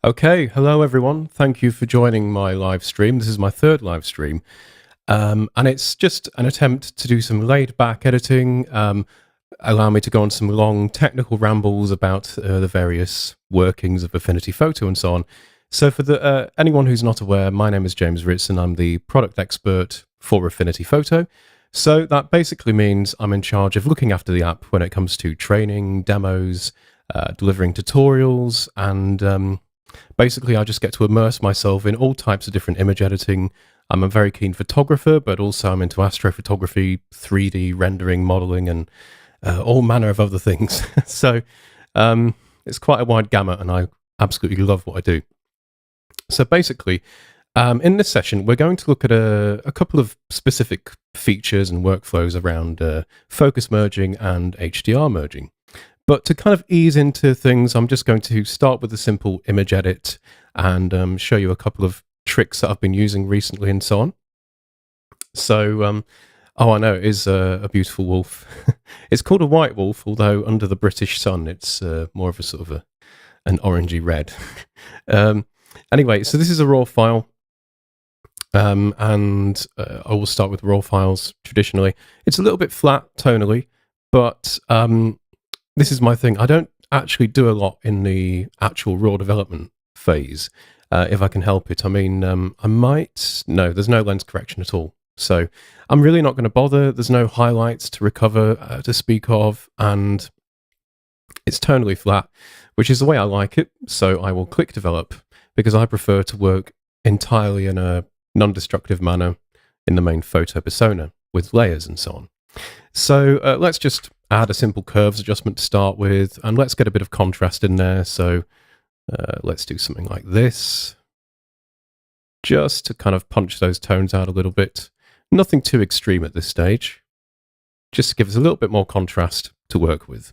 Okay, hello everyone. Thank you for joining my live stream. This is my third live stream, and it's just an attempt to do some laid-back editing, allow me to go on some long technical rambles about the various workings of Affinity Photo and so on. So for anyone who's not aware, my name is James Ritson. I'm the product expert for Affinity Photo. So that basically means I'm in charge of looking after the app when it comes to training, demos, delivering tutorials, and basically, I just get to immerse myself in all types of different image editing. I'm a very keen photographer, but also I'm into astrophotography, 3D rendering, modeling, and all manner of other things. So it's quite a wide gamut, and I absolutely love what I do. So basically, in this session, we're going to look at a couple of specific features and workflows around focus merging and HDR merging. But to kind of ease into things, I'm just going to start with a simple image edit and show you a couple of tricks that I've been using recently and so on. So, I know, it is a beautiful wolf. It's called a white wolf, although under the British sun, it's more of a sort of an orangey red. Anyway, so this is a raw file. And I will start with raw files traditionally. It's a little bit flat tonally, but this is my thing. I don't actually do a lot in the actual raw development phase, if I can help it. I mean, I might... No, there's no lens correction at all. So I'm really not going to bother. There's no highlights to recover to speak of, and it's tonally flat, which is the way I like it. So I will click develop, because I prefer to work entirely in a non-destructive manner in the main photo persona with layers and so on. So let's just add a simple curves adjustment to start with, and let's get a bit of contrast in there. So let's do something like this, just to kind of punch those tones out a little bit. Nothing too extreme at this stage, just to give us a little bit more contrast to work with.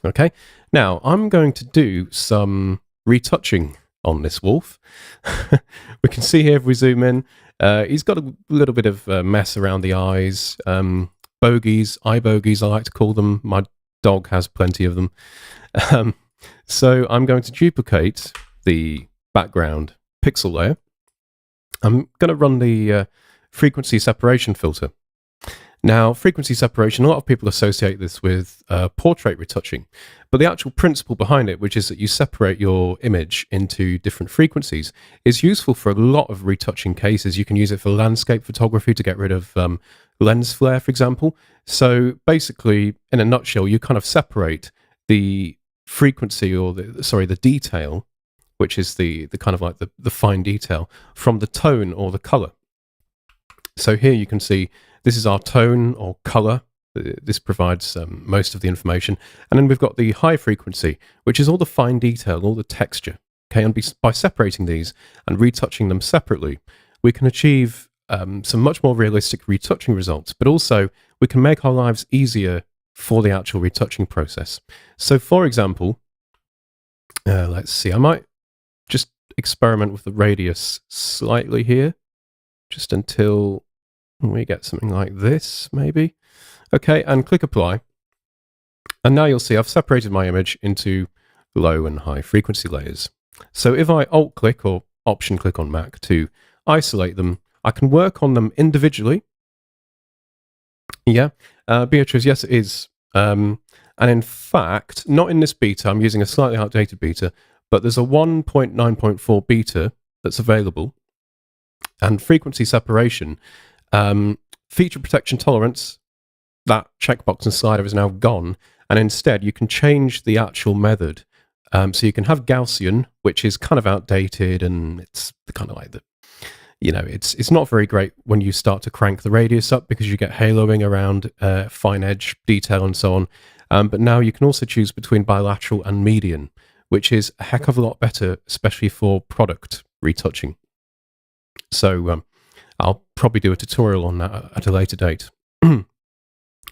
Okay, now I'm going to do some retouching on this wolf. We can see here if we zoom in, he's got a little bit of mess around the eyes, bogies, eye bogies I like to call them. My dog has plenty of them. So I'm going to duplicate the background pixel layer. I'm going to run the frequency separation filter. Now, frequency separation, a lot of people associate this with portrait retouching, but the actual principle behind it, which is that you separate your image into different frequencies, is useful for a lot of retouching cases. You can use it for landscape photography to get rid of lens flare, for example. So basically, in a nutshell, you kind of separate the frequency, or the detail, which is the kind of like the fine detail, from the tone or the color. So here you can see this is our tone or color. This provides most of the information. And then we've got the high frequency, which is all the fine detail, all the texture. Okay, and by separating these and retouching them separately, we can achieve some much more realistic retouching results, but also we can make our lives easier for the actual retouching process. So for example, let's see, I might just experiment with the radius slightly here, just until we get something like this, maybe. Okay, and click apply. And now you'll see I've separated my image into low and high frequency layers. So if I alt click or option click on Mac to isolate them, I can work on them individually. Yeah, Beatrice, yes, it is. And in fact, not in this beta, I'm using a slightly outdated beta, but there's a 1.9.4 beta that's available. And frequency separation, feature protection tolerance, that checkbox and slider is now gone, and instead you can change the actual method. So you can have Gaussian, which is kind of outdated, and it's kind of like the, it's not very great when you start to crank the radius up, because you get haloing around fine edge detail and so on. But now you can also choose between bilateral and median, which is a heck of a lot better, especially for product retouching. So I'll probably do a tutorial on that at a later date.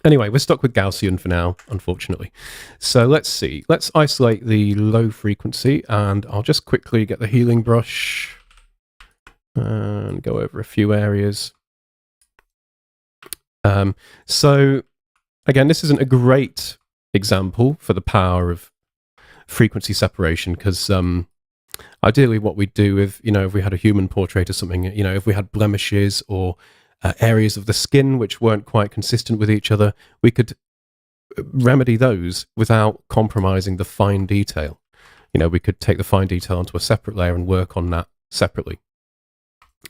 Anyway, we're stuck with Gaussian for now, unfortunately. So let's see. Let's isolate the low frequency, and I'll just quickly get the healing brush and go over a few areas. So again, this isn't a great example for the power of frequency separation, because Ideally, what we'd do if, if we had a human portrait or something, if we had blemishes or areas of the skin which weren't quite consistent with each other, we could remedy those without compromising the fine detail. We could take the fine detail onto a separate layer and work on that separately.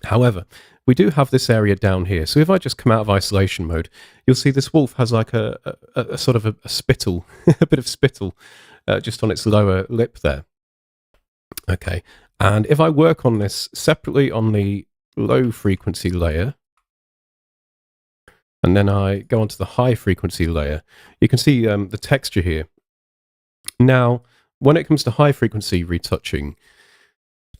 However, we do have this area down here. So if I just come out of isolation mode, you'll see this wolf has like a sort of a spittle, a bit of spittle just on its lower lip there. Okay, and if I work on this separately on the low frequency layer, and then I go onto the high frequency layer, you can see the texture here. Now, when it comes to high frequency retouching,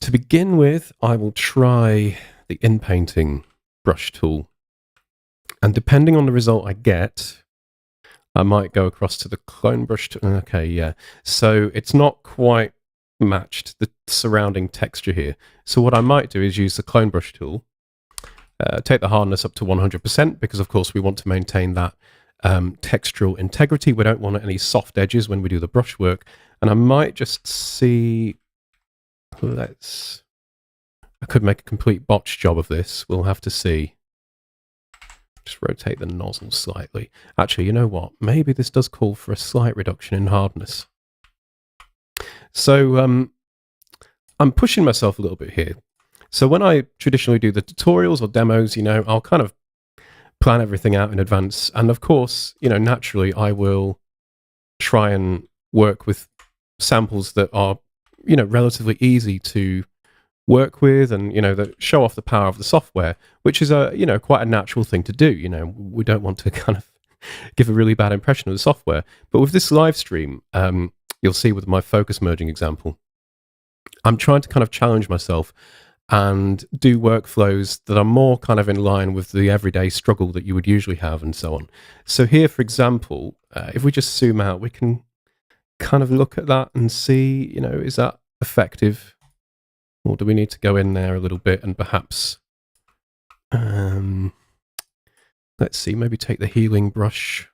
to begin with, I will try the in-painting brush tool. And depending on the result I get, I might go across to the clone brush tool. Okay, yeah. So it's not quite matched the surrounding texture here. So what I might do is use the clone brush tool, take the hardness up to 100%, because of course we want to maintain that textural integrity. We don't want any soft edges when we do the brush work. And I might just see, I could make a complete botch job of this. We'll have to see. Just rotate the nozzle slightly. Actually, you know what? Maybe this does call for a slight reduction in hardness. So I'm pushing myself a little bit here. So when I traditionally do the tutorials or demos, I'll kind of plan everything out in advance. And of course, naturally, I will try and work with samples that are, relatively easy to work with, and that show off the power of the software, which is quite a natural thing to do. We don't want to kind of give a really bad impression of the software. But with this live stream, you'll see with my focus merging example, I'm trying to kind of challenge myself and do workflows that are more kind of in line with the everyday struggle that you would usually have, and so on. So here, for example, if we just zoom out, we can kind of look at that and see, is that effective? Or do we need to go in there a little bit and perhaps, let's see, maybe take the healing brush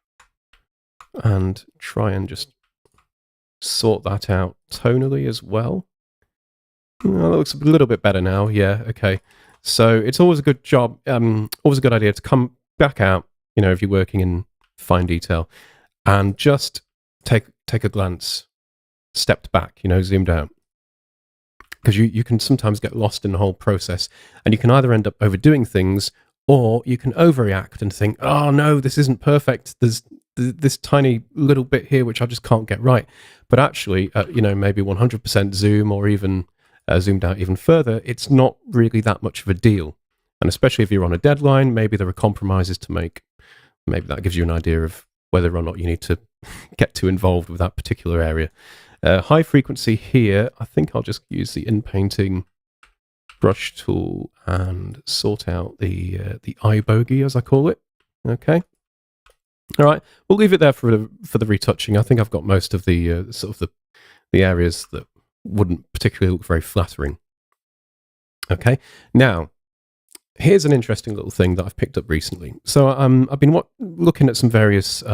and try and just sort that out tonally as well. That looks a little bit better now. Yeah, okay. So it's always a good job, always a good idea to come back out, if you're working in fine detail, and just take a glance, stepped back, zoomed out. Because you can sometimes get lost in the whole process, and you can either end up overdoing things, or you can overreact and think, oh no, this isn't perfect. There's this tiny little bit here which I just can't get right. But actually, maybe 100% zoom, or even zoomed out even further, it's not really that much of a deal. And especially if you're on a deadline, maybe there are compromises to make. Maybe that gives you an idea of whether or not you need to get too involved with that particular area. High frequency here, I think I'll just use the in-painting brush tool and sort out the eye bogey, as I call it. Okay. All right, we'll leave it there for the retouching. I think I've got most of the sort of the areas that wouldn't particularly look very flattering. Okay, now here's an interesting little thing that I've picked up recently. So I've been looking at some various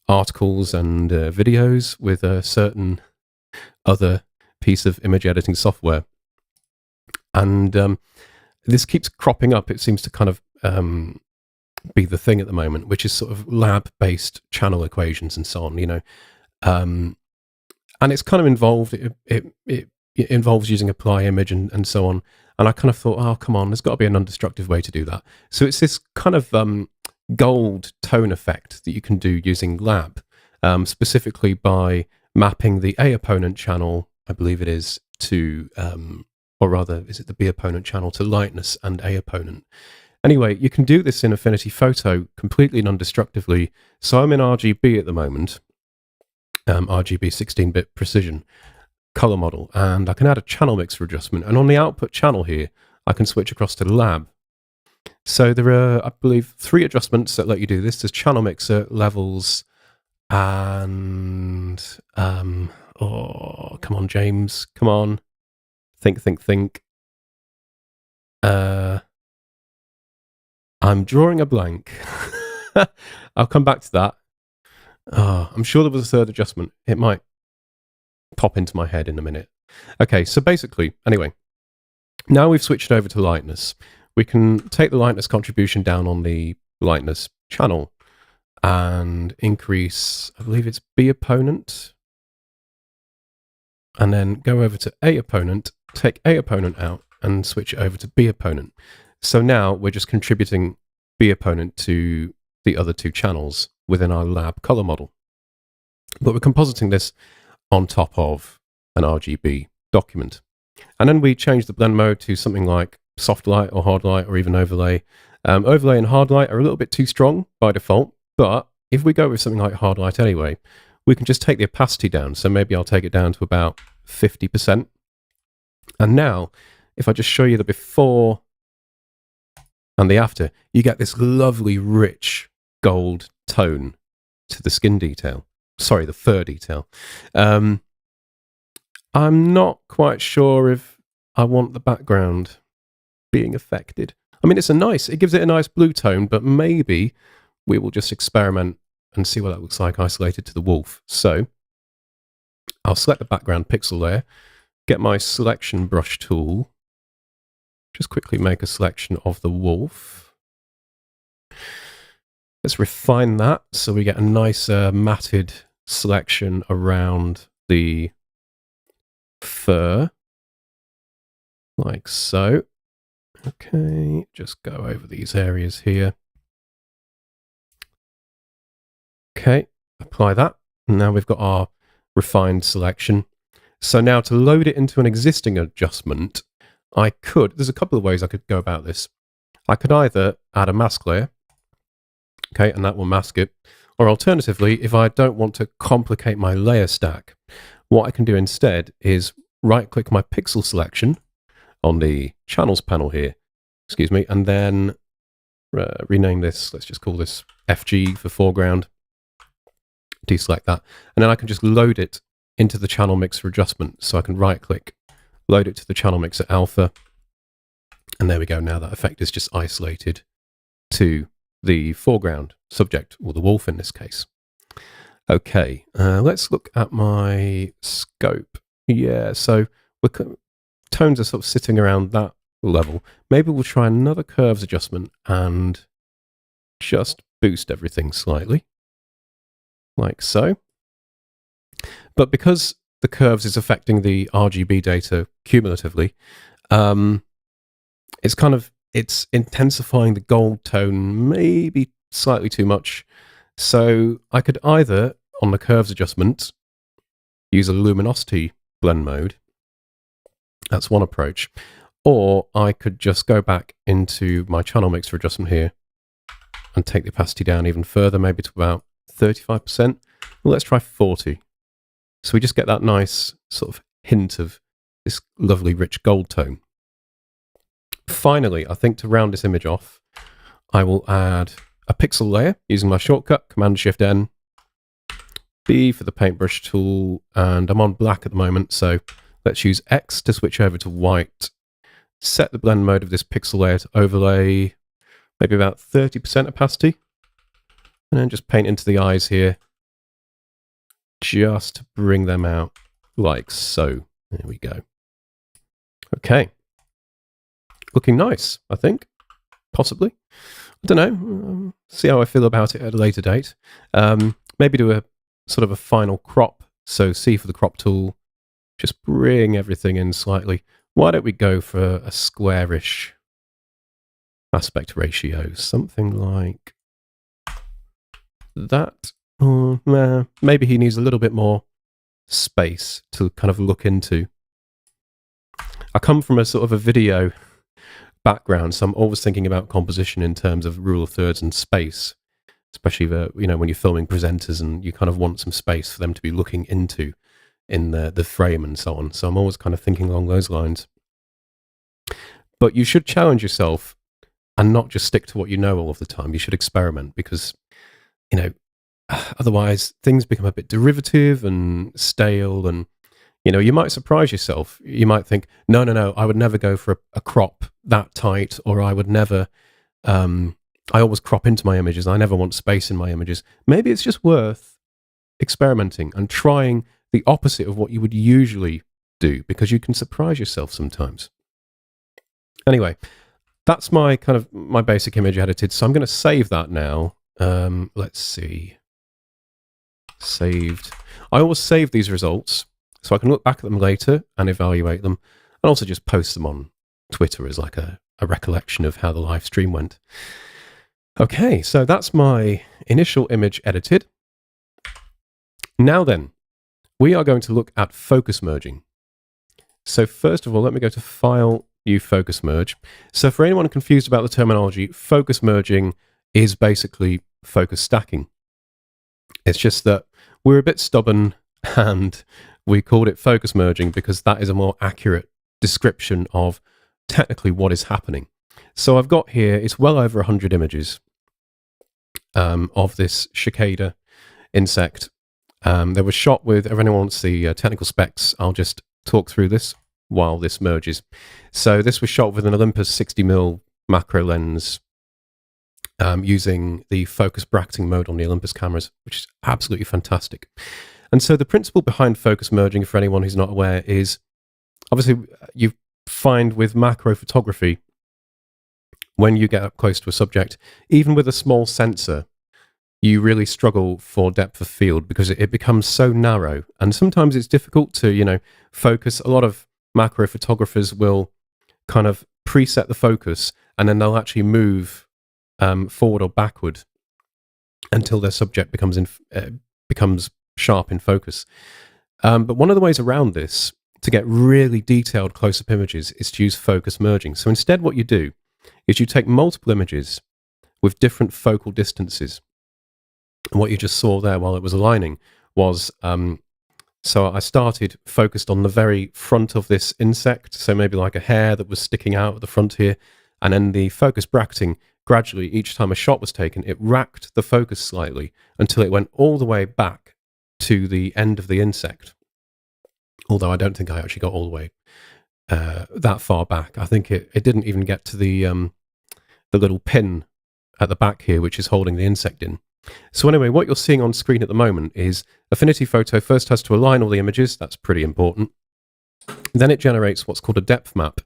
articles and videos with a certain other piece of image editing software, and this keeps cropping up. It seems to kind of be the thing at the moment, which is sort of lab-based channel equations and so on. And it's kind of involved. It involves using apply image and so on. And I kind of thought, oh, come on, there's got to be an undestructive way to do that. So it's this kind of gold tone effect that you can do using lab, specifically by mapping the A opponent channel, I believe it is, to, or rather, is it the B opponent channel to lightness and A opponent. Anyway, you can do this in Affinity Photo completely non-destructively. So I'm in RGB at the moment, RGB 16-bit precision color model, and I can add a channel mixer adjustment. And on the output channel here, I can switch across to the lab. So there are, I believe, 3 adjustments that let you do this. There's channel mixer, levels, and oh, come on, James, come on, think. I'm drawing a blank. I'll come back to that. I'm sure there was a third adjustment. It might pop into my head in a minute. Okay, so basically, anyway, now we've switched over to lightness. We can take the lightness contribution down on the lightness channel and increase, I believe it's B opponent, and then go over to A opponent, take A opponent out and switch it over to B opponent. So now we're just contributing B opponent to the other two channels within our lab color model. But we're compositing this on top of an RGB document. And then we change the blend mode to something like soft light or hard light or even overlay. Overlay and hard light are a little bit too strong by default, but if we go with something like hard light anyway, we can just take the opacity down. So maybe I'll take it down to about 50%. And now, if I just show you the before and the after, you get this lovely, rich gold tone to the skin detail. Sorry, the fur detail. I'm not quite sure if I want the background being affected. I mean, it gives it a nice blue tone, but maybe we will just experiment and see what that looks like isolated to the wolf. So I'll select the background pixel layer, get my selection brush tool, just quickly make a selection of the wolf. Let's refine that so we get a nice matted selection around the fur, like so. Okay, just go over these areas here. Okay, apply that. Now we've got our refined selection. So now to load it into an existing adjustment, there's a couple of ways I could go about this. I could either add a mask layer, okay, and that will mask it. Or alternatively, if I don't want to complicate my layer stack, what I can do instead is right-click my pixel selection on the channels panel here, and then rename this, let's just call this FG for foreground, deselect that, and then I can just load it into the channel mixer adjustment. So I can right-click, load it to the channel mixer alpha, and there we go. Now that effect is just isolated to the foreground subject, or the wolf in this case. Okay, let's look at my scope. Yeah, so tones are sort of sitting around that level. Maybe we'll try another curves adjustment and just boost everything slightly, like so. But because the curves is affecting the RGB data cumulatively, it's intensifying the gold tone maybe slightly too much. So I could either, on the curves adjustment, use a luminosity blend mode. That's one approach. Or I could just go back into my channel mixer adjustment here and take the opacity down even further, maybe to about 35%. Well, let's try 40. So we just get that nice sort of hint of this lovely rich gold tone. Finally, I think to round this image off, I will add a pixel layer using my shortcut, Command-Shift-N, B for the paintbrush tool, and I'm on black at the moment, so let's use X to switch over to white. Set the blend mode of this pixel layer to overlay, maybe about 30% opacity, and then just paint into the eyes here, just to bring them out like so. There we go. Okay. Looking nice, I think. Possibly. I don't know. See how I feel about it at a later date. Maybe do a sort of a final crop. So C for the crop tool. Just bring everything in slightly. Why don't we go for a squarish aspect ratio? Something like that. Maybe he needs a little bit more space to kind of look into. I come from a sort of a video background, so I'm always thinking about composition in terms of rule of thirds and space, especially when you're filming presenters and you kind of want some space for them to be looking into in the frame and so on. So I'm always kind of thinking along those lines. But you should challenge yourself and not just stick to what you know all of the time. You should experiment because, otherwise things become a bit derivative and stale, and you might surprise yourself. You might think, no, I would never go for a crop that tight, or I would never, I always crop into my images. I never want space in my images. Maybe it's just worth experimenting and trying the opposite of what you would usually do, because you can surprise yourself sometimes. Anyway, that's my basic image edited. So I'm going to save that now. Let's see. Saved. I always save these results so I can look back at them later and evaluate them, and also just post them on Twitter as like a recollection of how the live stream went. Okay, so that's my initial image edited. Now then, we are going to look at focus merging. So first of all, let me go to File, New Focus Merge. So for anyone confused about the terminology, focus merging is basically focus stacking. It's just that we're a bit stubborn and we called it focus merging because that is a more accurate description of technically what is happening. So I've got here, it's well over 100 images of this cicada insect. They were shot with, if anyone wants the technical specs, I'll just talk through this while this merges. So this was shot with an Olympus 60mm macro lens using the focus bracketing mode on the Olympus cameras, which is absolutely fantastic. And so the principle behind focus merging, for anyone who's not aware, is obviously you find with macro photography, when you get up close to a subject, even with a small sensor, you really struggle for depth of field because it becomes so narrow. And sometimes it's difficult to, focus. A lot of macro photographers will kind of preset the focus and then they'll actually move forward or backward until their subject becomes sharp in focus. But one of the ways around this to get really detailed close-up images is to use focus merging. So instead what you do is you take multiple images with different focal distances. And what you just saw there while it was aligning was, so I started focused on the very front of this insect, so maybe like a hair that was sticking out at the front here, and then the focus bracketing, gradually each time a shot was taken, it racked the focus slightly until it went all the way back to the end of the insect. Although I don't think I actually got all the way that far back. I think it didn't even get to the little pin at the back here, which is holding the insect in. So anyway, what you're seeing on screen at the moment is Affinity Photo first has to align all the images. That's pretty important. Then it generates what's called a depth map.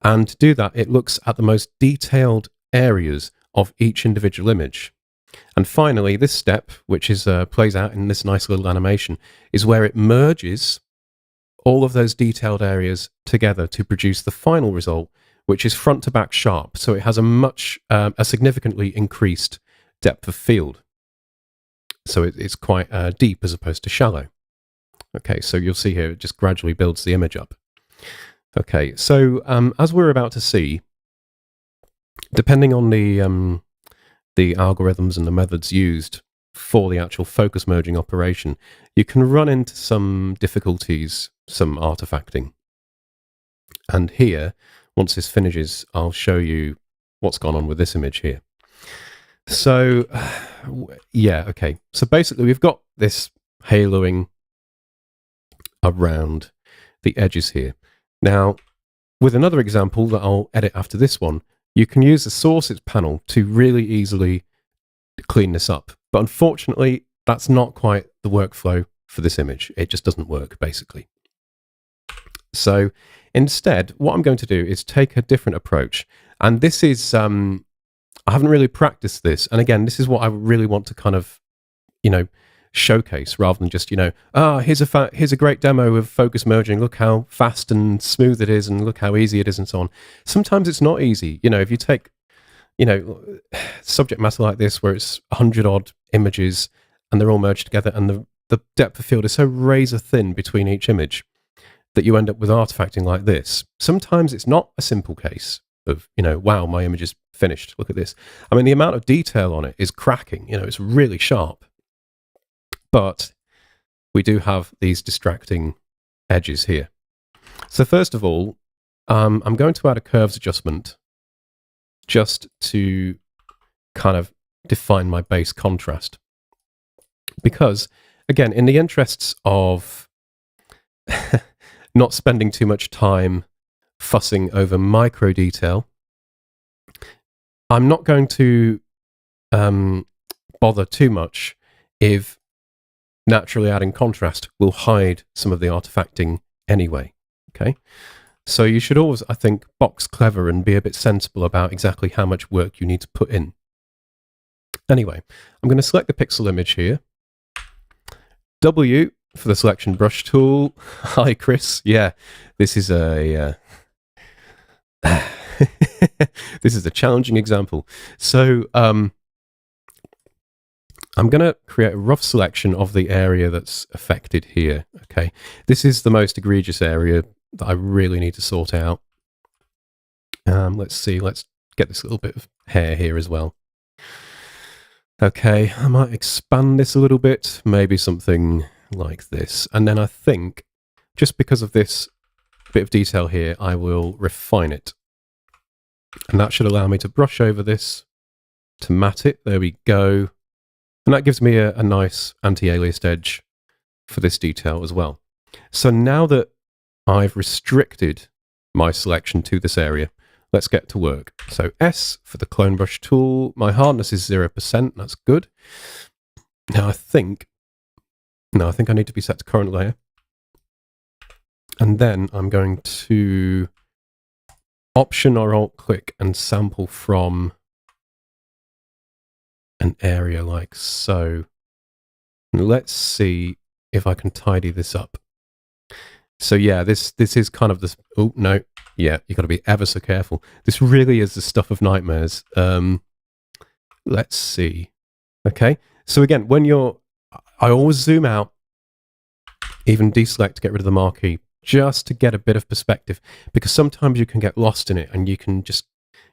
And to do that, it looks at the most detailed areas of each individual image. And finally, this step, which is plays out in this nice little animation, is where it merges all of those detailed areas together to produce the final result, which is front to back sharp. So it has a significantly increased depth of field. So it's quite deep as opposed to shallow. Okay, so you'll see here, it just gradually builds the image up. Okay, so as we're about to see, depending on the algorithms and the methods used for the actual focus merging operation, you can run into some difficulties, some artifacting. And here, once this finishes, I'll show you what's gone on with this image here. So, yeah, okay. So basically, we've got this haloing around the edges here. Now, with another example that I'll edit after this one, you can use the sources panel to really easily clean this up. But unfortunately, that's not quite the workflow for this image. It just doesn't work, basically. So instead, what I'm going to do is take a different approach. And this is, I haven't really practiced this. And again, this is what I really want to kind of, showcase rather than just, here's a great demo of focus merging. Look how fast and smooth it is and look how easy it is and so on. Sometimes it's not easy. If you take, subject matter like this where it's 100 odd images and they're all merged together and the depth of field is so razor thin between each image that you end up with artifacting like this. Sometimes it's not a simple case of, wow, my image is finished. Look at this. I mean, the amount of detail on it is cracking. It's really sharp. But we do have these distracting edges here. So first of all, I'm going to add a curves adjustment just to kind of define my base contrast. Because, again, in the interests of not spending too much time fussing over micro detail, I'm not going to bother too much if naturally adding contrast will hide some of the artifacting anyway. Okay. So you should always, I think, box clever and be a bit sensible about exactly how much work you need to put in. Anyway, I'm going to select the pixel image here. W for the selection brush tool. Hi, Chris. Yeah, this is a this is a challenging example. So I'm going to create a rough selection of the area that's affected here. Okay, this is the most egregious area that I really need to sort out. Let's see. Let's get this little bit of hair here as well. Okay, I might expand this a little bit, maybe something like this. And then I think, just because of this bit of detail here, I will refine it. And that should allow me to brush over this, to matte it. There we go. And that gives me a nice anti-aliased edge for this detail as well. So now that I've restricted my selection to this area, let's get to work. So S for the clone brush tool. My hardness is 0%. That's good. Now I think I need to be set to current layer. And then I'm going to Option or Alt click and sample from an area like so. And let's see if I can tidy this up. So yeah, this is kind of this. Oh no, yeah, you've got to be ever so careful. This really is the stuff of nightmares. Let's see. Okay, so again, I always zoom out, even deselect to get rid of the marquee, just to get a bit of perspective, because sometimes you can get lost in it and you can just,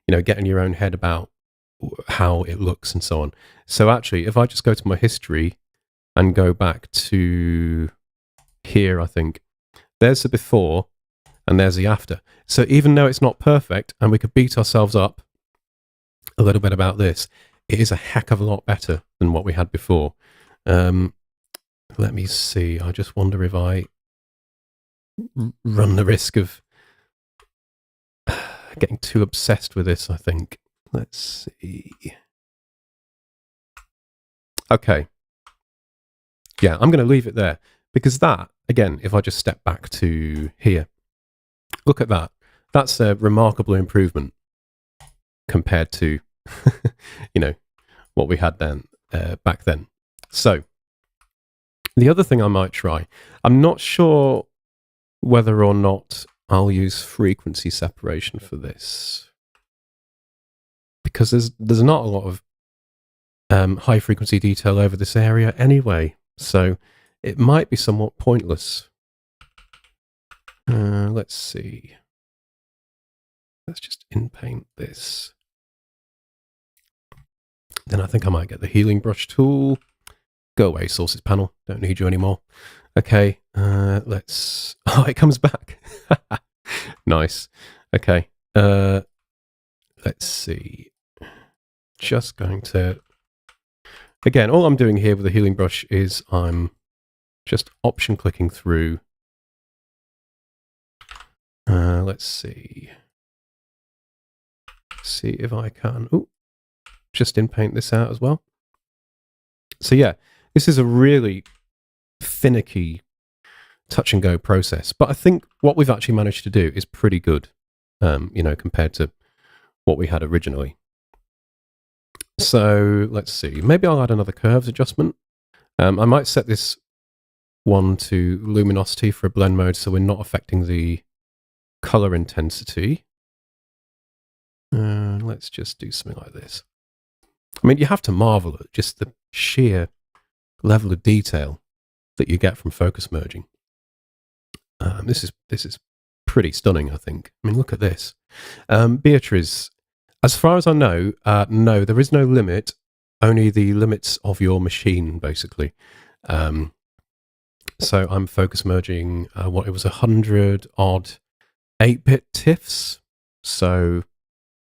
get in your own head about how it looks and so on. So actually, if I just go to my history and go back to here, I think, there's the before and there's the after. So even though it's not perfect and we could beat ourselves up a little bit about this, it is a heck of a lot better than what we had before. Let me see. I just wonder if I run the risk of getting too obsessed with this, I think. Let's see. Okay. Yeah, I'm going to leave it there because that, again, if I just step back to here, look at that. That's a remarkable improvement compared to, what we had then back then. So the other thing I might try, I'm not sure whether or not I'll use frequency separation for this, because there's not a lot of high frequency detail over this area anyway, so it might be somewhat pointless. Let's see. Let's just in-paint this. Then I think I might get the healing brush tool. Go away, sources panel. Don't need you anymore. Okay, let's... Oh, it comes back. Nice. Okay, let's see. Just going to... Again, all I'm doing here with the healing brush is I'm just option clicking through. Let's see. See if I can... Oh, just in-paint this out as well. So yeah, this is a really finicky touch and go process, but I think what we've actually managed to do is pretty good, compared to what we had originally. So let's see, maybe I'll add another curves adjustment. I might set this one to luminosity for a blend mode so we're not affecting the color intensity. Let's just do something like this. I mean, you have to marvel at just the sheer level of detail that you get from focus merging. This is pretty stunning, I think. I mean, look at this. Beatrice, as far as I know, no, there is no limit, only the limits of your machine, basically. So I'm focus merging, what it was, 100 odd 8-bit TIFFs. So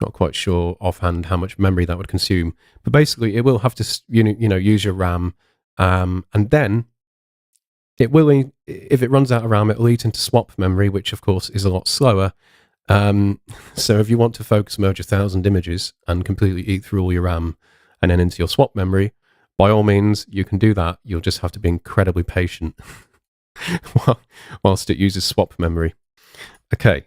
not quite sure offhand how much memory that would consume, but basically it will have to, use your RAM, and then it will, if it runs out of RAM, it'll eat into swap memory, which of course is a lot slower. So if you want to focus merge 1,000 images and completely eat through all your RAM and then into your swap memory, by all means, you can do that. You'll just have to be incredibly patient whilst it uses swap memory. Okay,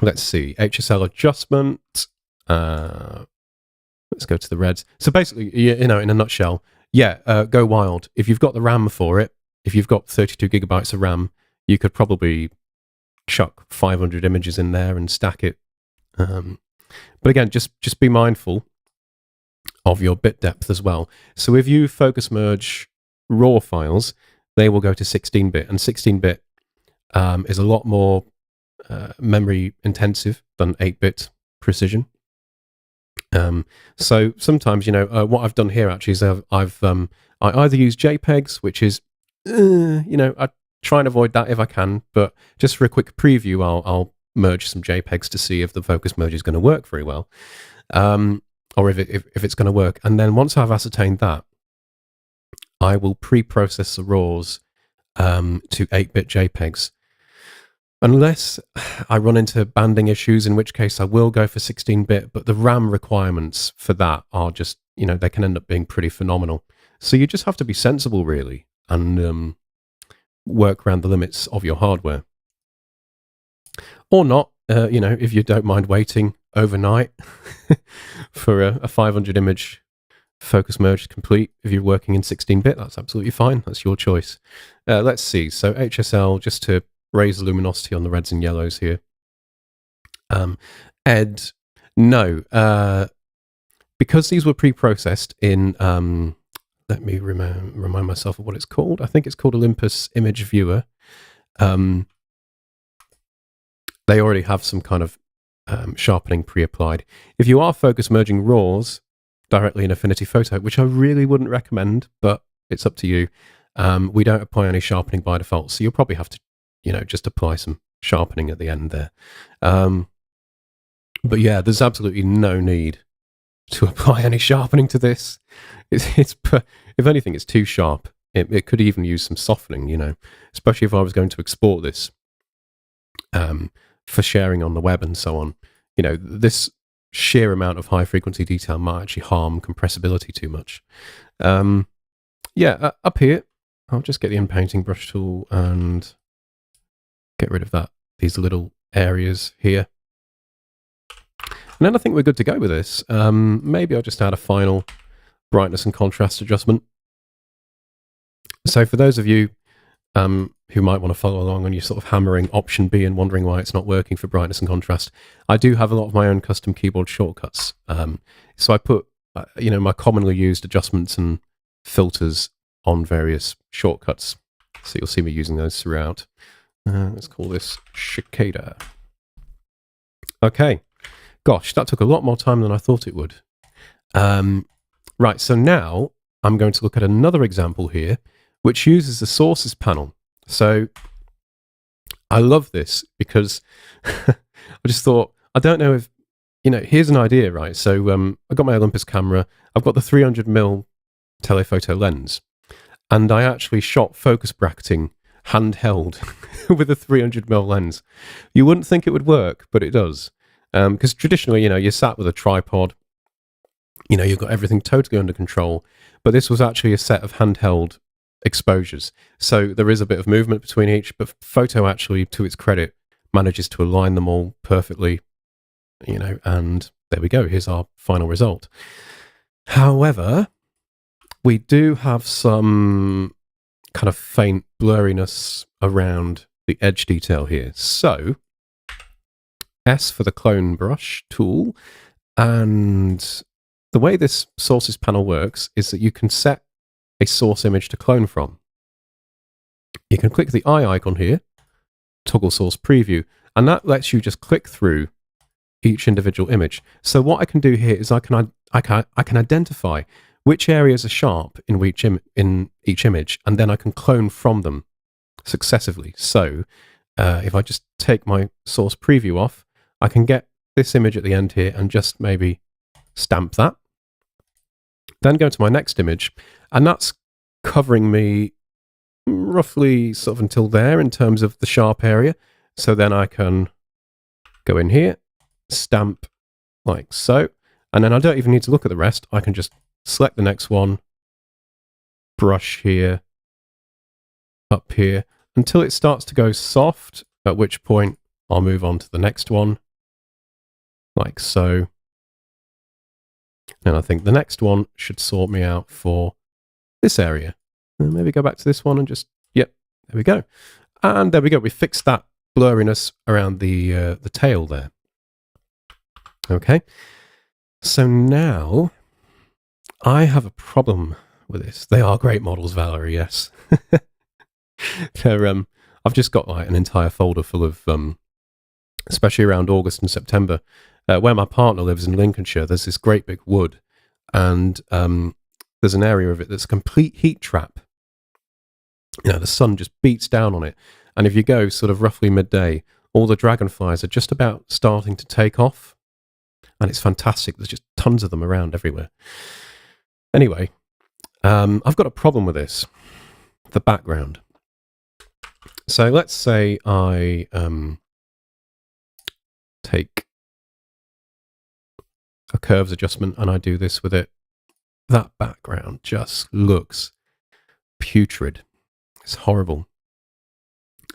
let's see. HSL adjustment. Let's go to the reds. So basically, you know, in a nutshell, yeah, go wild. If you've got the RAM for it, if you've got 32 gigabytes of RAM, you could probably chuck 500 images in there and stack it. But again, just be mindful of your bit depth as well. So if you focus merge RAW files, they will go to 16-bit, and 16-bit is a lot more memory intensive than 8-bit precision. So sometimes, you know, what I've done here actually is I either use JPEGs, which is, you know, I try and avoid that if I can, but just for a quick preview, I'll merge some JPEGs to see if the focus merge is going to work very well, or if it's going to work. And then once I've ascertained that, I will pre-process the RAWs to 8-bit JPEGs. Unless I run into banding issues, in which case I will go for 16-bit, but the RAM requirements for that are just, you know, they can end up being pretty phenomenal. So you just have to be sensible, really, and work around the limits of your hardware. Or not, you know, if you don't mind waiting overnight for a 500 image focus merge complete. If you're working in 16-bit, that's absolutely fine. That's your choice. Let's see. So HSL, just to raise the luminosity on the reds and yellows here. Ed, no. Because these were pre-processed in, let me remind myself of what it's called. I think it's called Olympus Image Viewer. They already have some kind of sharpening pre-applied. If you are focus merging RAWs directly in Affinity Photo, which I really wouldn't recommend, but it's up to you, we don't apply any sharpening by default, so you'll probably have to, you know, just apply some sharpening at the end there. But yeah, there's absolutely no need to apply any sharpening to this. It's if anything, it's too sharp. It could even use some softening, you know, especially if I was going to export this for sharing on the web and so on. You know, this sheer amount of high frequency detail might actually harm compressibility too much. Yeah, up here, I'll just get the inpainting brush tool and get rid of these little areas here. And then I think we're good to go with this. Maybe I'll just add a final brightness and contrast adjustment. So for those of you who might want to follow along and you're sort of hammering Option B and wondering why it's not working for brightness and contrast, I do have a lot of my own custom keyboard shortcuts. So I put, you know, my commonly used adjustments and filters on various shortcuts. So you'll see me using those throughout. Let's call this Cicada. Okay. Gosh, that took a lot more time than I thought it would. Right, so now I'm going to look at another example here, which uses the sources panel. So I love this because I just thought, I don't know if, you know, here's an idea, right? So I've got my Olympus camera, I've got the 300mm telephoto lens, and I actually shot focus bracketing handheld with a 300mm lens. You wouldn't think it would work, but it does. Because traditionally, you know, you're sat with a tripod, you know, you've got everything totally under control, but this was actually a set of handheld exposures. So there is a bit of movement between each, but Photo actually, to its credit, manages to align them all perfectly, you know, and there we go. Here's our final result. However, we do have some kind of faint blurriness around the edge detail here. So S for the clone brush tool, and the way this sources panel works is that you can set a source image to clone from. You can click the eye icon here, toggle source preview, and that lets you just click through each individual image. So what I can do here is I can identify which areas are sharp in each image, and then I can clone from them successively. So if I just take my source preview off, I can get this image at the end here and just maybe stamp that. Then go to my next image, and that's covering me roughly sort of until there in terms of the sharp area. So then I can go in here, stamp like so, and then I don't even need to look at the rest. I can just select the next one, brush here, up here, until it starts to go soft. at which point I'll move on to the next one, like so. And I think the next one should sort me out for this area. And maybe go back to this one and just, yep, there we go. And there we go. We fixed that blurriness around the tail there. Okay. So now I have a problem with this. They are great models, Valerie, yes. They're, I've just got like an entire folder full of, especially around August and September, where my partner lives in Lincolnshire. There's this great big wood, and there's an area of it that's a complete heat trap. You know, the sun just beats down on it, and if you go sort of roughly midday, all the dragonflies are just about starting to take off, and it's fantastic. There's just tons of them around everywhere. Anyway, I've got a problem with this, the background. So let's say I take a curves adjustment and I do this with it. That background just looks putrid. It's horrible.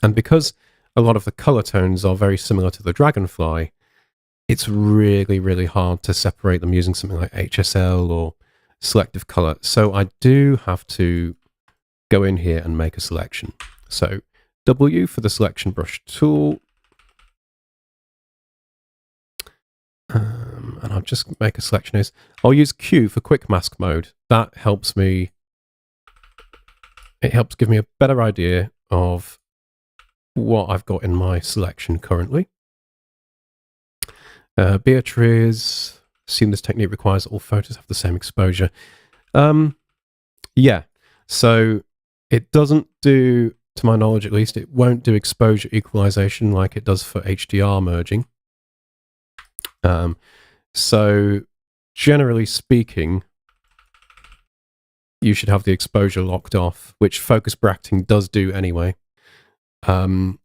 And because a lot of the color tones are very similar to the dragonfly, it's really, really hard to separate them using something like HSL or selective color. So I do have to go in here and make a selection. So W for the selection brush tool. And I'll just make a selection. I'll use Q for quick mask mode. That helps me. It helps give me a better idea of what I've got in my selection currently. Beatrice, assume this technique requires all photos have the same exposure. Yeah, so it doesn't do, to my knowledge at least, it won't do exposure equalization like it does for HDR merging. So generally speaking, you should have the exposure locked off, which focus bracketing does do anyway. In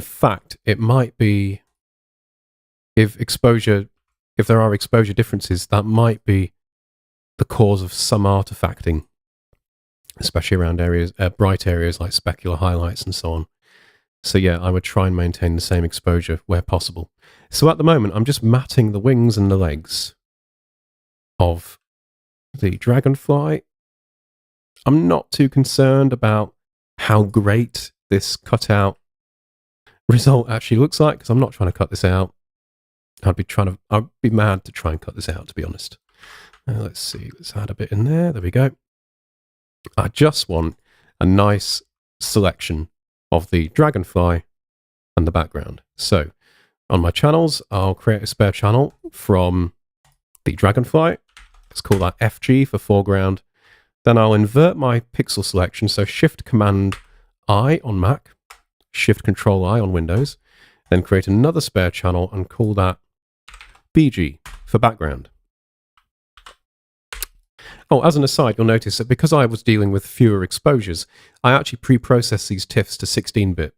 fact, it might be, if there are exposure differences, that might be the cause of some artifacting, especially around areas, bright areas like specular highlights and so on. So yeah, I would try and maintain the same exposure where possible. So at the moment, I'm just matting the wings and the legs of the dragonfly. I'm not too concerned about how great this cutout result actually looks like, because I'm not trying to cut this out. I'd be mad to try and cut this out, to be honest. Let's see, let's add a bit in there. There we go. I just want a nice selection of the dragonfly and the background. So on my channels, I'll create a spare channel from the dragonfly. Let's call that FG for foreground. Then I'll invert my pixel selection. So Shift Command I on Mac, Shift Control I on Windows, then create another spare channel and call that BG for background. Oh, as an aside, you'll notice that because I was dealing with fewer exposures, I actually pre-process these TIFFs to 16-bit.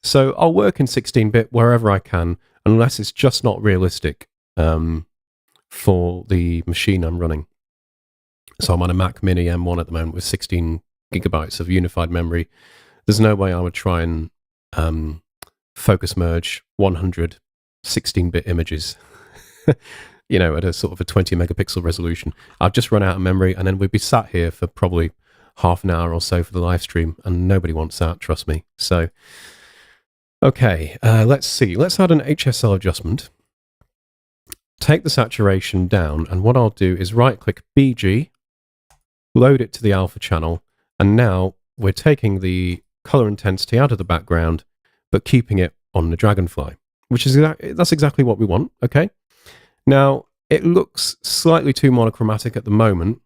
So I'll work in 16-bit wherever I can, unless it's just not realistic for the machine I'm running. So I'm on a Mac Mini M1 at the moment with 16 gigabytes of unified memory. There's no way I would try and focus merge 100 16-bit images. You know, at a sort of a 20 megapixel resolution. I'd just run out of memory, and then we'd be sat here for probably half an hour or so for the live stream, and nobody wants that, trust me. So, okay, let's see. Let's add an HSL adjustment. Take the saturation down, and what I'll do is right-click BG, load it to the alpha channel, and now we're taking the color intensity out of the background, but keeping it on the dragonfly, which is that's exactly what we want, okay? Now, it looks slightly too monochromatic at the moment,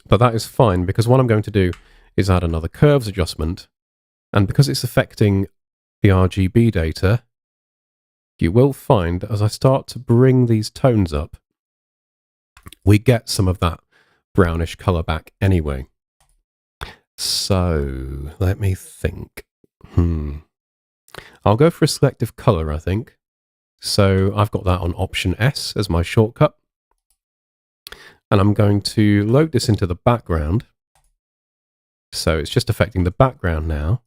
but that is fine, because what I'm going to do is add another curves adjustment, and because it's affecting the RGB data, you will find that as I start to bring these tones up, we get some of that brownish color back anyway. So, let me think. I'll go for a selective color, I think. So I've got that on Option S as my shortcut. And I'm going to load this into the background. So it's just affecting the background now.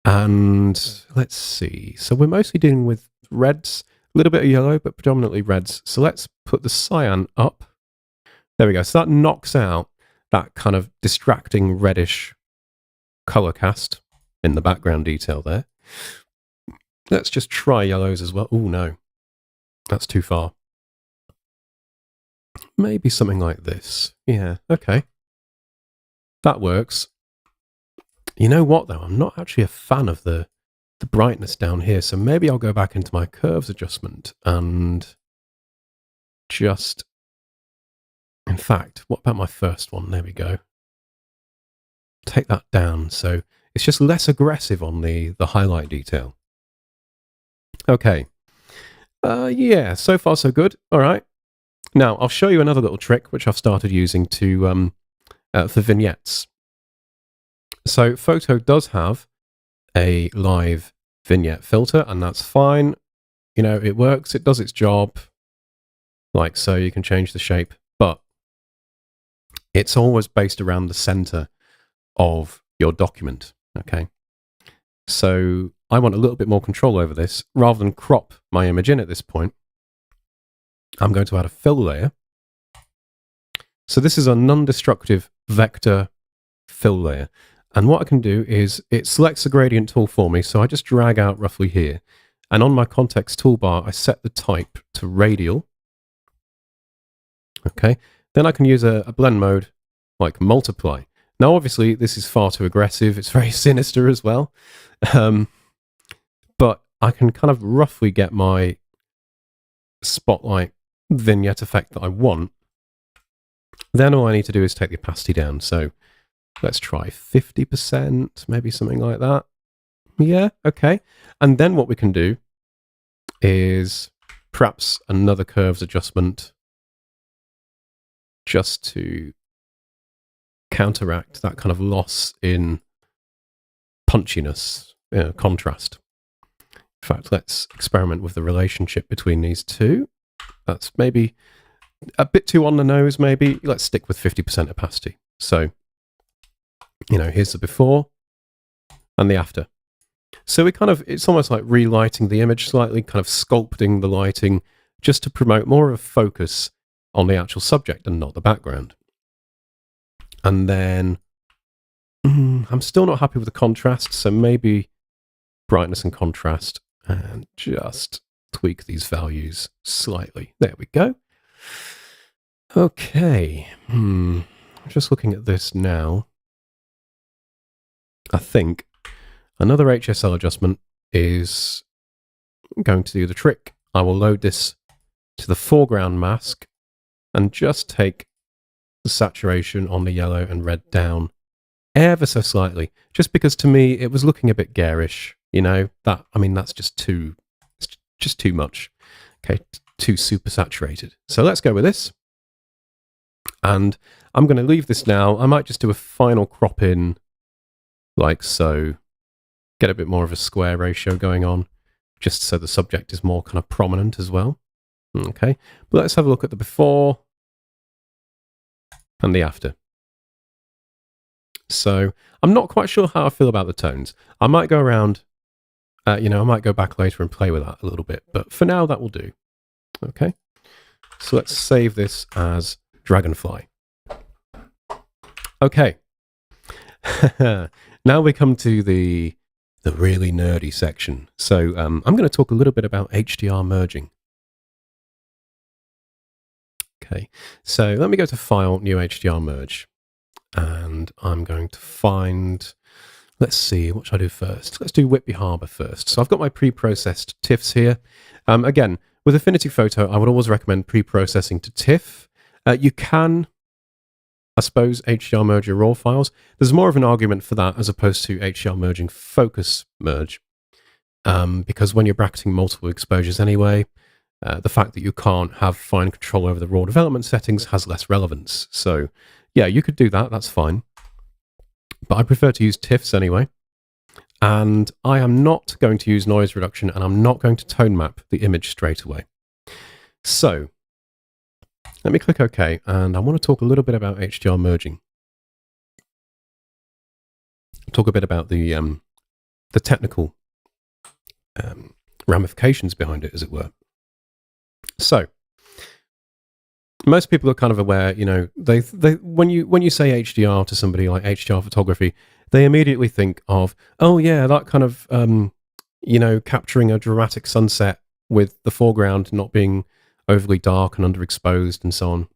And let's see. So we're mostly dealing with reds, a little bit of yellow, but predominantly reds. So let's put the cyan up. There we go. So that knocks out that kind of distracting reddish color cast in the background detail there. Let's just try yellows as well. Oh, no. That's too far. Maybe something like this. Yeah, okay. That works. You know what, though? I'm not actually a fan of the brightness down here, so maybe I'll go back into my curves adjustment and just... In fact, what about my first one? There we go. Take that down, so it's just less aggressive on the highlight detail. Okay. Yeah, so far so good. All right. Now, I'll show you another little trick, which I've started using to for vignettes. So Photo does have a live vignette filter, and that's fine. You know, it works, it does its job, like so. You can change the shape, but it's always based around the center of your document, okay? So I want a little bit more control over this. Rather than crop my image in at this point, I'm going to add a fill layer. So this is a non-destructive vector fill layer. And what I can do is it selects the gradient tool for me. So I just drag out roughly here. And on my context toolbar, I set the type to radial. Okay. Then I can use a blend mode like multiply. Now, obviously, this is far too aggressive. It's very sinister as well. But I can kind of roughly get my spotlight vignette effect that I want. Then all I need to do is take the opacity down. So let's try 50%, maybe something like that. Yeah, okay. And then what we can do is perhaps another curves adjustment just to counteract that kind of loss in punchiness, contrast. In fact, let's experiment with the relationship between these two. That's maybe a bit too on the nose, maybe. Let's stick with 50% opacity. So, you know, here's the before and the after. So we kind of, it's almost like relighting the image slightly, kind of sculpting the lighting just to promote more of a focus on the actual subject and not the background. And then I'm still not happy with the contrast, so maybe brightness and contrast, and just tweak these values slightly. There we go. Okay. Just looking at this now. I think another HSL adjustment is going to do the trick. I will load this to the foreground mask and just take the saturation on the yellow and red down ever so slightly, just because to me it was looking a bit garish, you know. That, I mean, that's just too much. Okay, too super saturated. So let's go with this. And I'm going to leave this now. I might just do a final crop in like so. Get a bit more of a square ratio going on, just so the subject is more kind of prominent as well. Okay, but let's have a look at the before and the after. So I'm not quite sure how I feel about the tones. I might go around, I might go back later and play with that a little bit, but for now that will do. Okay, so let's save this as Dragonfly. Okay, now we come to the really nerdy section. So I'm going to talk a little bit about HDR merging. Okay, so let me go to File, New HDR Merge. And I'm going to find, let's see, what should I do first? Let's do Whitby Harbour first. So I've got my pre-processed TIFFs here. Again, with Affinity Photo, I would always recommend pre-processing to TIFF. You can, I suppose, HDR merge your raw files. There's more of an argument for that as opposed to HDR merging focus merge. Because when you're bracketing multiple exposures anyway, the fact that you can't have fine control over the raw development settings has less relevance. So yeah, you could do that, that's fine. But I prefer to use TIFFs anyway. And I am not going to use noise reduction, and I'm not going to tone map the image straight away. So let me click OK, and I want to talk a little bit about HDR merging. Talk a bit about the the technical ramifications behind it, as it were. So most people are kind of aware, they when you say HDR to somebody like HDR photography, they immediately think of, oh yeah, that kind of capturing a dramatic sunset with the foreground not being overly dark and underexposed and so on.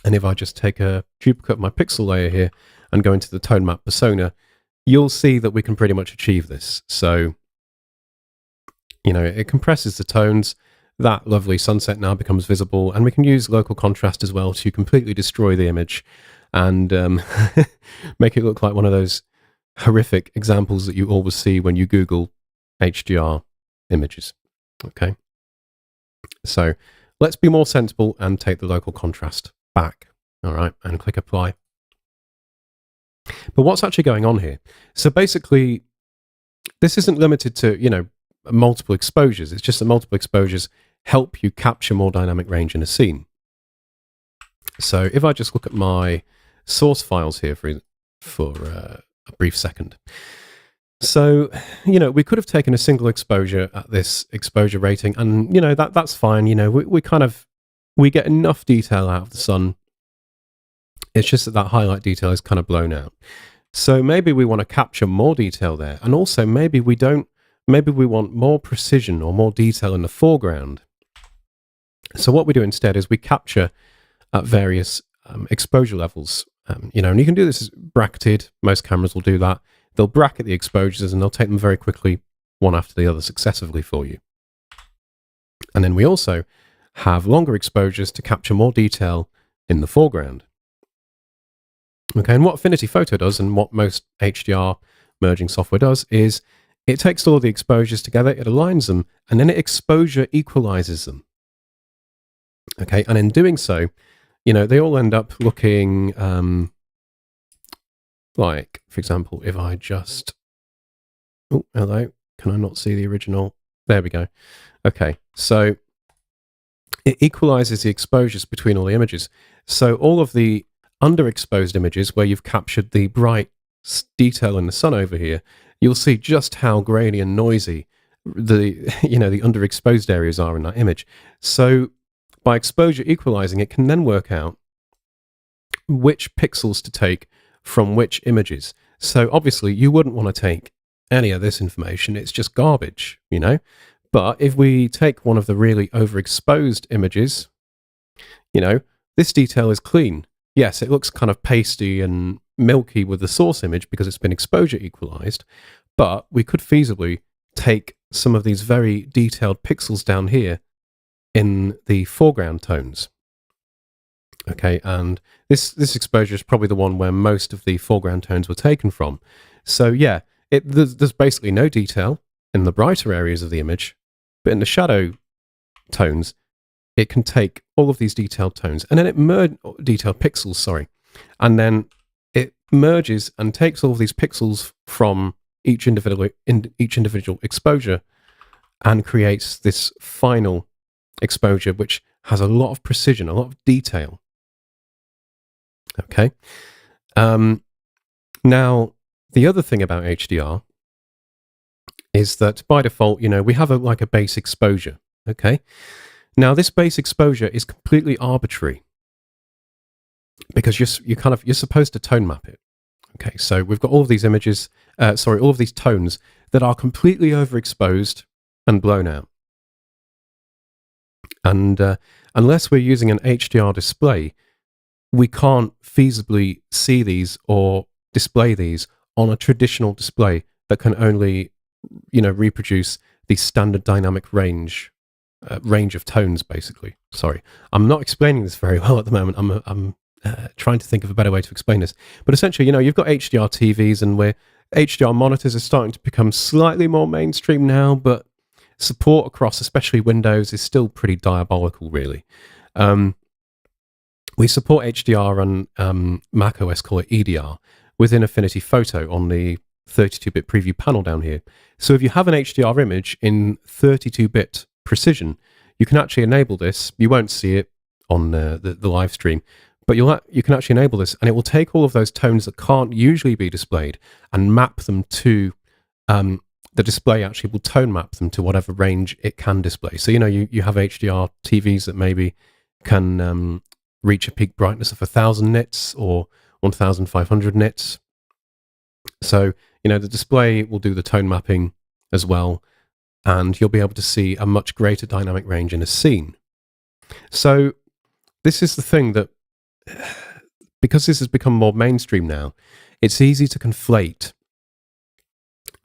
And if I just take a duplicate of my pixel layer here and go into the tone map persona, you'll see that we can pretty much achieve this. So, it compresses the tones. That lovely sunset now becomes visible, and we can use local contrast as well to completely destroy the image and make it look like one of those horrific examples that you always see when you Google HDR images. Okay, so let's be more sensible and take the local contrast back. All right, and click apply. But what's actually going on here? So basically, this isn't limited to, multiple exposures. It's just that multiple exposures help you capture more dynamic range in a scene. So if I just look at my source files here for a brief second. So, we could have taken a single exposure at this exposure rating, and, that's fine. We get enough detail out of the sun. It's just that highlight detail is kind of blown out. So maybe we want to capture more detail there. And also maybe we want more precision or more detail in the foreground. So what we do instead is we capture at various exposure levels. And you can do this as bracketed. Most cameras will do that. They'll bracket the exposures and they'll take them very quickly, one after the other, successively for you. And then we also have longer exposures to capture more detail in the foreground. Okay, and what Affinity Photo does, and what most HDR merging software does, is it takes all the exposures together, it aligns them, and then it exposure equalizes them. Okay, and in doing so, they all end up looking like, for example, if I just... Oh, hello. Can I not see the original? There we go. Okay, so it equalizes the exposures between all the images. So all of the underexposed images where you've captured the bright detail in the sun over here, you'll see just how grainy and noisy the underexposed areas are in that image. So by exposure equalizing, it can then work out which pixels to take from which images. So obviously you wouldn't want to take any of this information. It's just garbage, But if we take one of the really overexposed images, this detail is clean. Yes, it looks kind of pasty and milky with the source image because it's been exposure equalized, but we could feasibly take some of these very detailed pixels down here in the foreground tones. Okay, and this exposure is probably the one where most of the foreground tones were taken from. So yeah, there's basically no detail in the brighter areas of the image, but in the shadow tones, it can take all of these detailed tones and then detailed pixels, sorry, and then it merges and takes all of these pixels from each individual exposure and creates this final exposure, which has a lot of precision, a lot of detail. Okay. Now, the other thing about HDR is that by default, we have a base exposure. Okay. Now, this base exposure is completely arbitrary because you're supposed to tone map it. Okay, so we've got all of these images, all of these tones that are completely overexposed and blown out. And unless we're using an HDR display, we can't feasibly see these or display these on a traditional display that can only, reproduce the standard dynamic range of tones, basically. Sorry, I'm not explaining this very well at the moment. I'm trying to think of a better way to explain this. But essentially, you've got HDR TVs, and where HDR monitors are starting to become slightly more mainstream now, but support across, especially Windows, is still pretty diabolical, really. We support HDR on Mac OS, call it EDR, within Affinity Photo on the 32-bit preview panel down here. So if you have an HDR image in 32-bit precision, you can actually enable this. You won't see it on the live stream, but you can actually enable this, and it will take all of those tones that can't usually be displayed and map them to the display actually will tone map them to whatever range it can display. So, you have HDR TVs that maybe can reach a peak brightness of 1,000 nits or 1,500 nits. So, the display will do the tone mapping as well, and you'll be able to see a much greater dynamic range in a scene. So, this is the thing that, because this has become more mainstream now, it's easy to conflate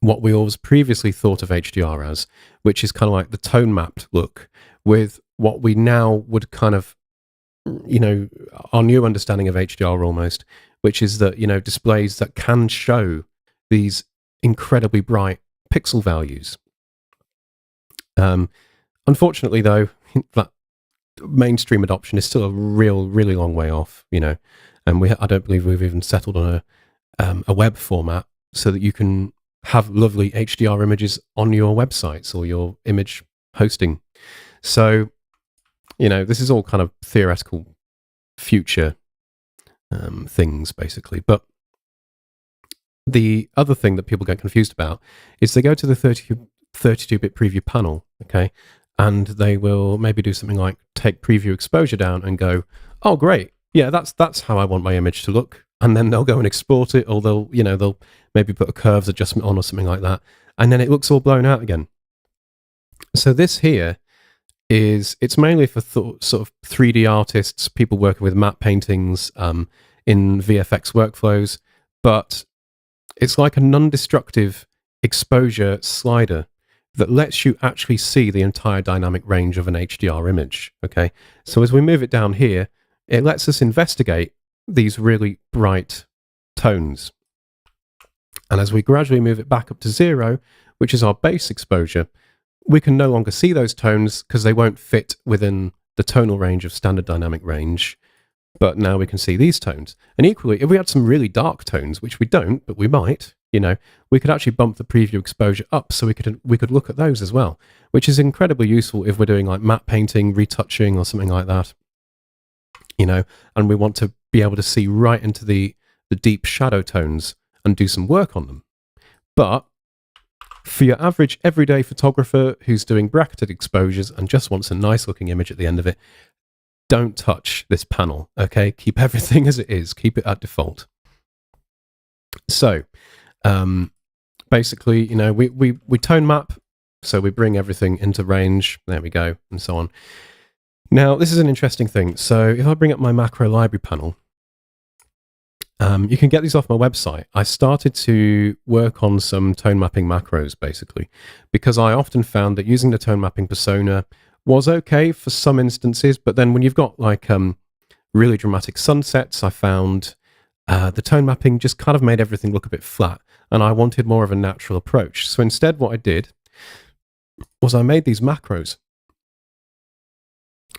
what we always previously thought of HDR as, which is kind of like the tone mapped look, with what we now would kind of, our new understanding of HDR almost, which is that, displays that can show these incredibly bright pixel values. Unfortunately, though, that mainstream adoption is still a really long way off, and I don't believe we've even settled on a web format so that you can have lovely HDR images on your websites or your image hosting. So, this is all kind of theoretical future things, basically. But the other thing that people get confused about is they go to the 32-bit preview panel, okay, and they will maybe do something like take preview exposure down and go, oh, great, yeah, that's how I want my image to look. And then they'll go and export it, or they'll maybe put a curves adjustment on or something like that, and then it looks all blown out again. So this here it's mainly for sort of 3D artists, people working with matte paintings in VFX workflows, but it's like a non-destructive exposure slider that lets you actually see the entire dynamic range of an HDR image, okay? So as we move it down here, it lets us investigate these really bright tones. And as we gradually move it back up to 0, which is our base exposure, we can no longer see those tones because they won't fit within the tonal range of standard dynamic range. But now we can see these tones. And equally, if we had some really dark tones, which we don't, but we might, we could actually bump the preview exposure up so we could look at those as well, which is incredibly useful if we're doing like matte painting, retouching, or something like that. And we want to be able to see right into the deep shadow tones and do some work on them. But for your average everyday photographer who's doing bracketed exposures and just wants a nice looking image at the end of it, don't touch this panel, okay? Keep everything as it is. Keep it at default. So, basically, we tone map, so we bring everything into range. There we go, and so on. Now, this is an interesting thing. So if I bring up my macro library panel, you can get these off my website. I started to work on some tone mapping macros, basically, because I often found that using the tone mapping persona was okay for some instances, but then when you've got like really dramatic sunsets, I found the tone mapping just kind of made everything look a bit flat, and I wanted more of a natural approach. So instead what I did was I made these macros.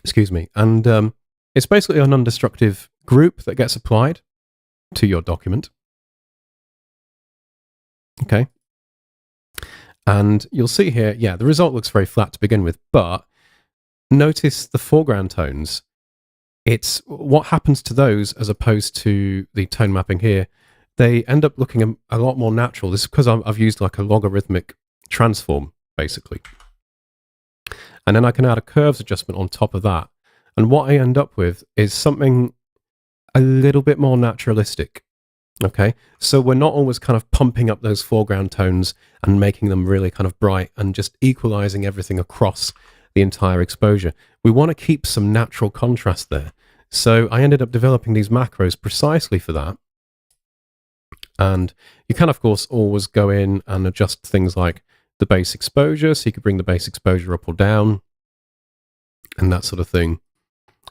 Excuse me. And it's basically a non-destructive group that gets applied to your document. Okay. And you'll see here, yeah, the result looks very flat to begin with, but notice the foreground tones. It's what happens to those as opposed to the tone mapping here. They end up looking a lot more natural. This is because I've used like a logarithmic transform, basically. And then I can add a curves adjustment on top of that. And what I end up with is something a little bit more naturalistic. Okay, so we're not always kind of pumping up those foreground tones and making them really kind of bright and just equalizing everything across the entire exposure. We want to keep some natural contrast there. So I ended up developing these macros precisely for that. And you can, of course, always go in and adjust things like the base exposure, so you could bring the base exposure up or down and that sort of thing.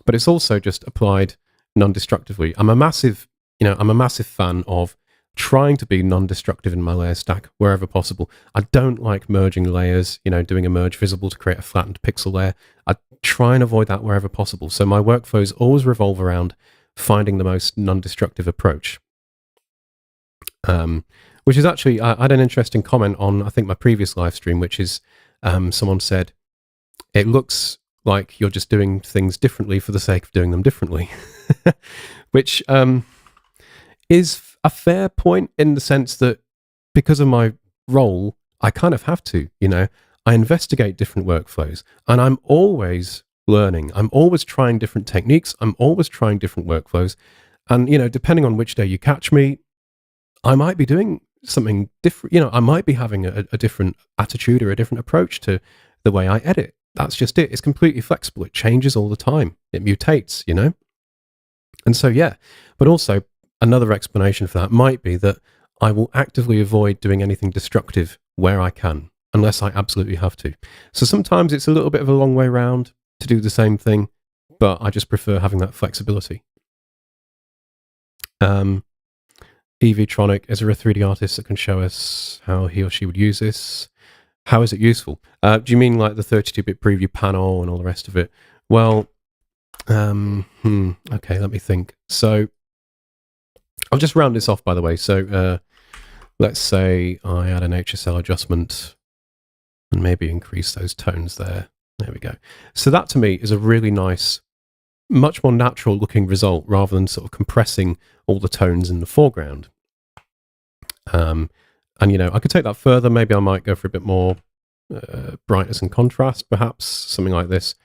But it's also just applied non-destructively. I'm a massive fan of trying to be non-destructive in my layer stack wherever possible. I don't like merging layers, doing a merge visible to create a flattened pixel layer. I try and avoid that wherever possible. So my workflows always revolve around finding the most non-destructive approach. Which is actually, I had an interesting comment on, I think, my previous live stream, which is someone said, it looks like you're just doing things differently for the sake of doing them differently. Which is a fair point in the sense that because of my role I kind of have to, you know. I investigate different workflows, and I'm always learning. I'm always trying different techniques. I'm always trying different workflows. And, you know, depending on which day you catch me, I might be doing something different. You know, I might be having a different attitude or a different approach to the way I edit. That's just it. It's completely flexible. It changes all the time. It mutates, you know? And so, yeah. But also, another explanation for that might be that I will actively avoid doing anything destructive where I can, unless I absolutely have to. So sometimes it's a little bit of a long way round to do the same thing, but I just prefer having that flexibility. EVtronic, is there a 3D artist that can show us how he or she would use this? How is it useful? Do you mean like the 32-bit preview panel and all the rest of it? Well, okay, let me think. So I'll just round this off, by the way. So let's say I add an HSL adjustment and maybe increase those tones there. There we go. So that to me is a really nice, much more natural looking result rather than sort of compressing all the tones in the foreground. And, you know, I could take that further. Maybe I might go for a bit more brightness and contrast, perhaps, something like this.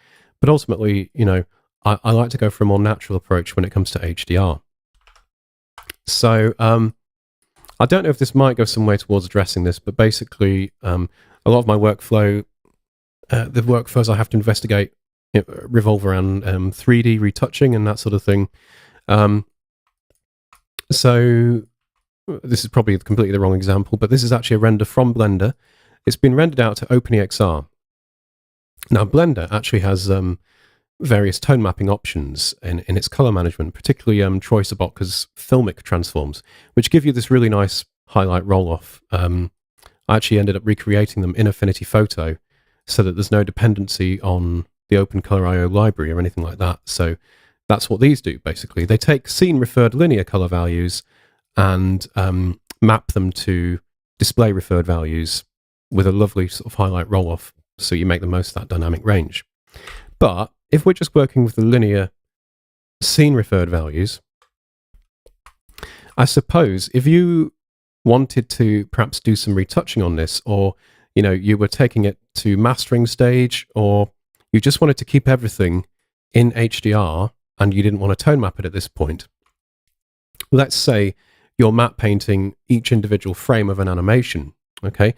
But ultimately, you know, I like to go for a more natural approach when it comes to HDR. So I don't know if this might go some way towards addressing this, but basically a lot of my workflow, the workflows I have to investigate revolve around 3D retouching and that sort of thing. So this is probably completely the wrong example, but this is actually a render from Blender. It's been rendered out to OpenEXR. Now, Blender actually has various tone mapping options in its color management, particularly Troy Sobotka's filmic transforms, which give you this really nice highlight roll-off. I actually ended up recreating them in Affinity Photo so that there's no dependency on the OpenColor.io library or anything like that. So that's what these do, basically. They take scene-referred linear color values and map them to display-referred values with a lovely sort of highlight roll-off, so you make the most of that dynamic range. But if we're just working with the linear scene-referred values, I suppose if you wanted to perhaps do some retouching on this, or you know, you were taking it to mastering stage, or you just wanted to keep everything in HDR and you didn't want to tone map it at this point, let's say you're matte painting each individual frame of an animation, okay?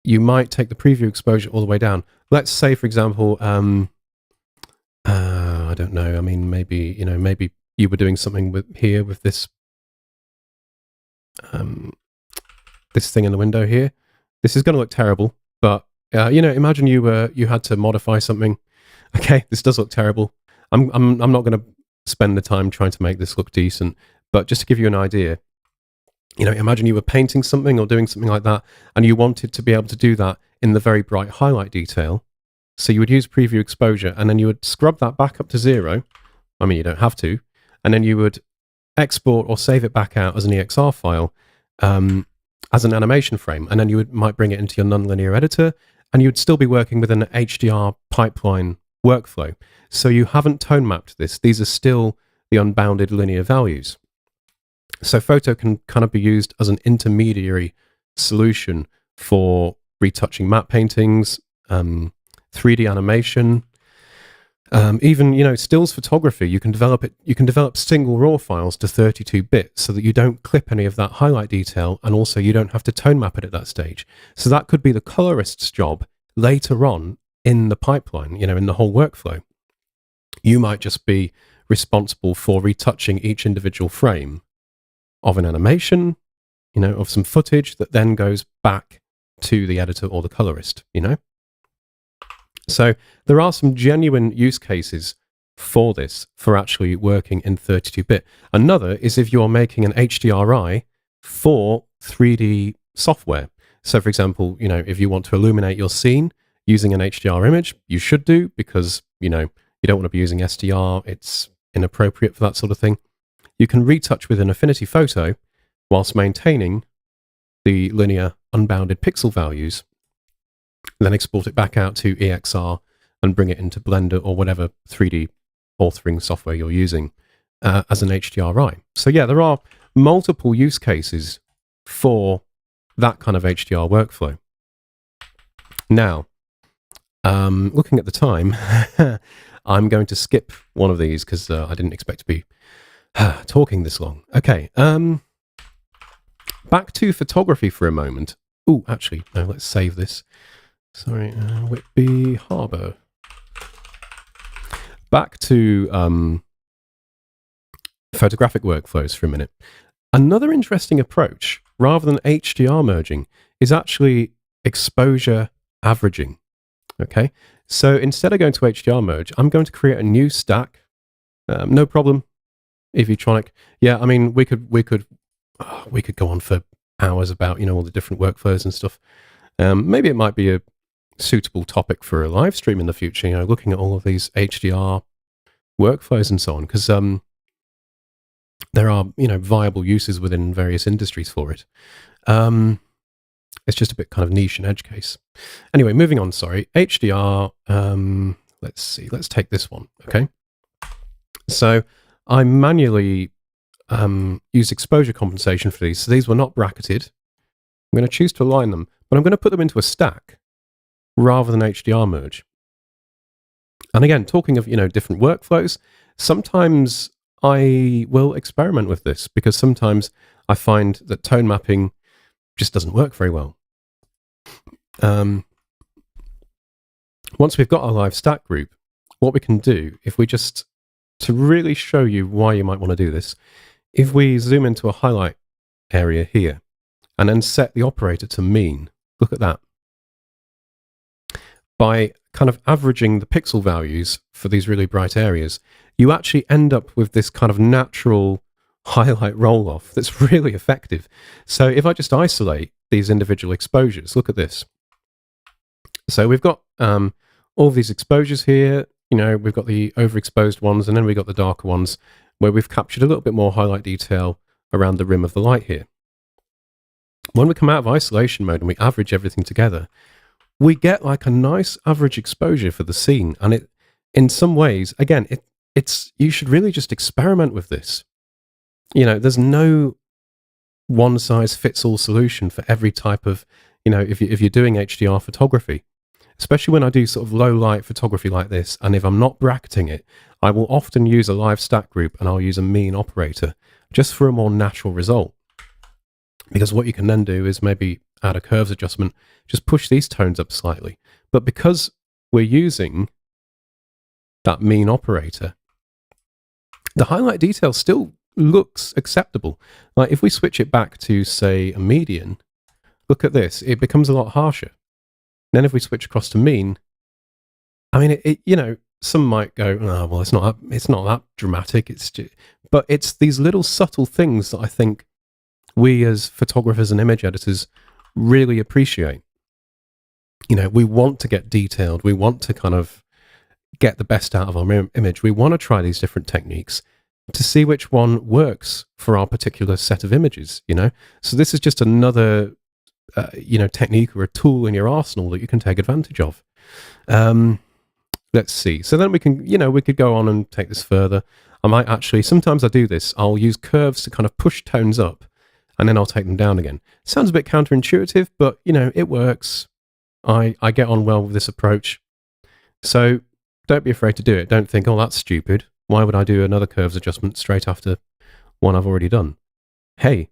You might take the preview exposure all the way down. Let's say, for example, I don't know. I mean, maybe, you know, maybe you were doing something with this this thing in the window here. This is going to look terrible, but you know, imagine you had to modify something. Okay, this does look terrible. I'm not going to spend the time trying to make this look decent, but just to give you an idea, you know, imagine you were painting something or doing something like that, and you wanted to be able to do that in the very bright highlight detail. So you would use preview exposure, and then you would scrub that back up to 0. I mean, you don't have to. And then you would export or save it back out as an EXR file as an animation frame. And then you might bring it into your nonlinear editor, and you would still be working with an HDR pipeline workflow. So you haven't tone mapped this. These are still the unbounded linear values. So photo can kind of be used as an intermediary solution for retouching matte paintings, 3D animation, even, you know, stills photography. You can develop single raw files to 32-bit so that you don't clip any of that highlight detail, and also you don't have to tone map it at that stage. So that could be the colorist's job later on in the pipeline, you know, in the whole workflow. You might just be responsible for retouching each individual frame of an animation, you know, of some footage that then goes back to the editor or the colorist, you know? So there are some genuine use cases for this, for actually working in 32-bit. Another is if you're making an HDRI for 3D software. So for example, you know, if you want to illuminate your scene using an HDR image, you should do, because, you know, you don't want to be using SDR. It's inappropriate for that sort of thing. You can retouch with an Affinity Photo whilst maintaining the linear unbounded pixel values, then export it back out to EXR and bring it into Blender or whatever 3D authoring software you're using as an HDRI. So yeah, there are multiple use cases for that kind of HDR workflow. Now, looking at the time, I'm going to skip one of these because I didn't expect to be talking this long. Okay, back to photography for a moment. Oh, actually, no, let's save this. Sorry, Whitby Harbour. Back to photographic workflows for a minute. Another interesting approach, rather than HDR merging, is actually exposure averaging. Okay, so instead of going to HDR merge, I'm going to create a new stack. No problem. Evotronic. Yeah, I mean, we could go on for hours about all the different workflows and stuff. Maybe it might be a suitable topic for a live stream in the future. Looking at all of these HDR workflows and so on, because there are viable uses within various industries for it. It's just a bit kind of niche and edge case. Anyway, moving on. Sorry, HDR. Let's see. Let's take this one. Okay. So I manually use exposure compensation for these. So these were not bracketed. I'm going to choose to align them, but I'm going to put them into a stack rather than HDR merge. And again, talking of different workflows, sometimes I will experiment with this because sometimes I find that tone mapping just doesn't work very well. Once we've got our live stack group, what we can do, if we just, to really show you why you might want to do this, if we zoom into a highlight area here and then set the operator to mean, look at that. By kind of averaging the pixel values for these really bright areas, you actually end up with this kind of natural highlight roll-off that's really effective. So if I just isolate these individual exposures, look at this. So we've got all these exposures here. We've got the overexposed ones, and then we've got the darker ones where we've captured a little bit more highlight detail around the rim of the light here. When we come out of isolation mode and we average everything together, we get like a nice average exposure for the scene. And it, in some ways, again, it's you should really just experiment with this. There's no one-size-fits-all solution for every type of, if you're doing HDR photography. Especially when I do sort of low-light photography like this, and if I'm not bracketing it, I will often use a live stack group and I'll use a mean operator just for a more natural result. Because what you can then do is maybe add a curves adjustment, just push these tones up slightly. But because we're using that mean operator, the highlight detail still looks acceptable. Like if we switch it back to, say, a median, look at this, it becomes a lot harsher. Then if we switch across to mean, I mean, some might go, oh, well, it's not that dramatic. But it's these little subtle things that I think we as photographers and image editors really appreciate. We want to get detailed. We want to kind of get the best out of our image. We want to try these different techniques to see which one works for our particular set of images, So this is just another technique or a tool in your arsenal that you can take advantage of. Let's see. So then we can, we could go on and take this further. I might actually, sometimes I do this, I'll use curves to kind of push tones up and then I'll take them down again. Sounds a bit counterintuitive, but it works. I get on well with this approach. So don't be afraid to do it. Don't think, oh, that's stupid. Why would I do another curves adjustment straight after one I've already done? Hey,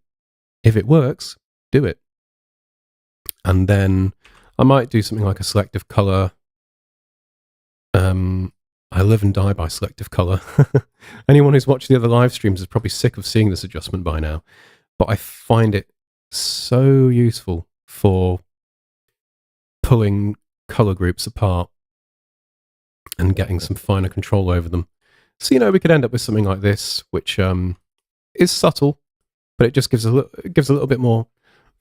if it works, do it. And then I might do something like a selective color. I live and die by selective color. Anyone who's watched the other live streams is probably sick of seeing this adjustment by now. But I find it so useful for pulling color groups apart and getting some finer control over them. So, we could end up with something like this, which is subtle, but it just gives a little bit more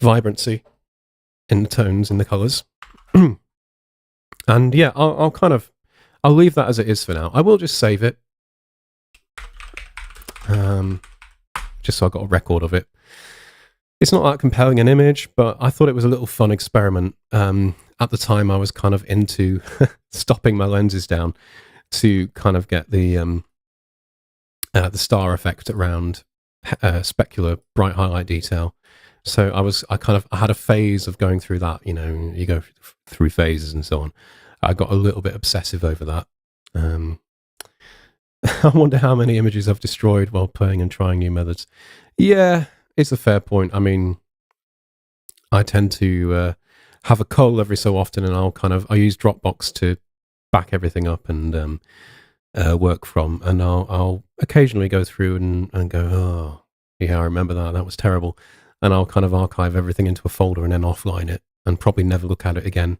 vibrancy in the tones, in the colors. And yeah, I'll leave that as it is for now. I will just save it, just so I got a record of it. It's not that compelling an image, but I thought it was a little fun experiment. At the time, I was kind of into stopping my lenses down to kind of get the star effect around specular bright highlight detail. So I had a phase of going through that. You know, you go through phases and so on. I got a little bit obsessive over that. I wonder how many images I've destroyed while playing and trying new methods. Yeah, it's a fair point. I mean, I tend to have a cull every so often, and I use Dropbox to back everything up and work from, and I'll occasionally go through and go, oh, yeah, I remember that. That was terrible. And I'll kind of archive everything into a folder and then offline it and probably never look at it again.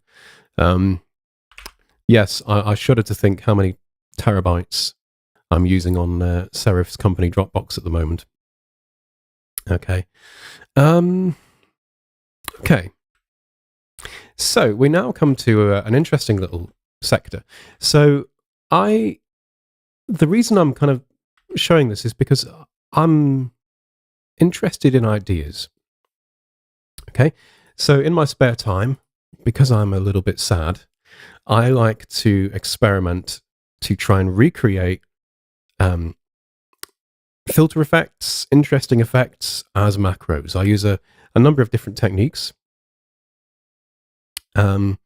Yes, I shudder to think how many terabytes I'm using on Serif's company Dropbox at the moment. Okay. Okay. So we now come to an interesting little sector. So the reason I'm kind of showing this is because I'm interested in ideas. Okay. So in my spare time, because I'm a little bit sad, I like to experiment to try and recreate filter effects, interesting effects as macros. I use a number of different techniques. And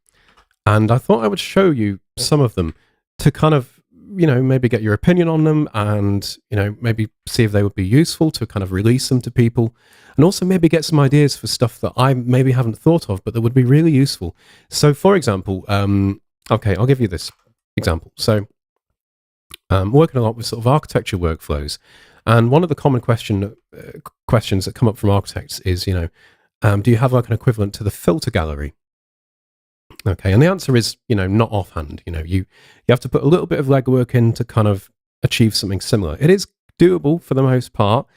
I thought I would show you some of them to kind of, maybe get your opinion on them and, maybe see if they would be useful to kind of release them to people. And also maybe get some ideas for stuff that I maybe haven't thought of, but that would be really useful. So, for example, okay, I'll give you this example. So, I'm working a lot with sort of architecture workflows. And one of the common questions that come up from architects is, do you have like an equivalent to the filter gallery? Okay, and the answer is, not offhand. You have to put a little bit of legwork in to kind of achieve something similar. It is doable for the most part,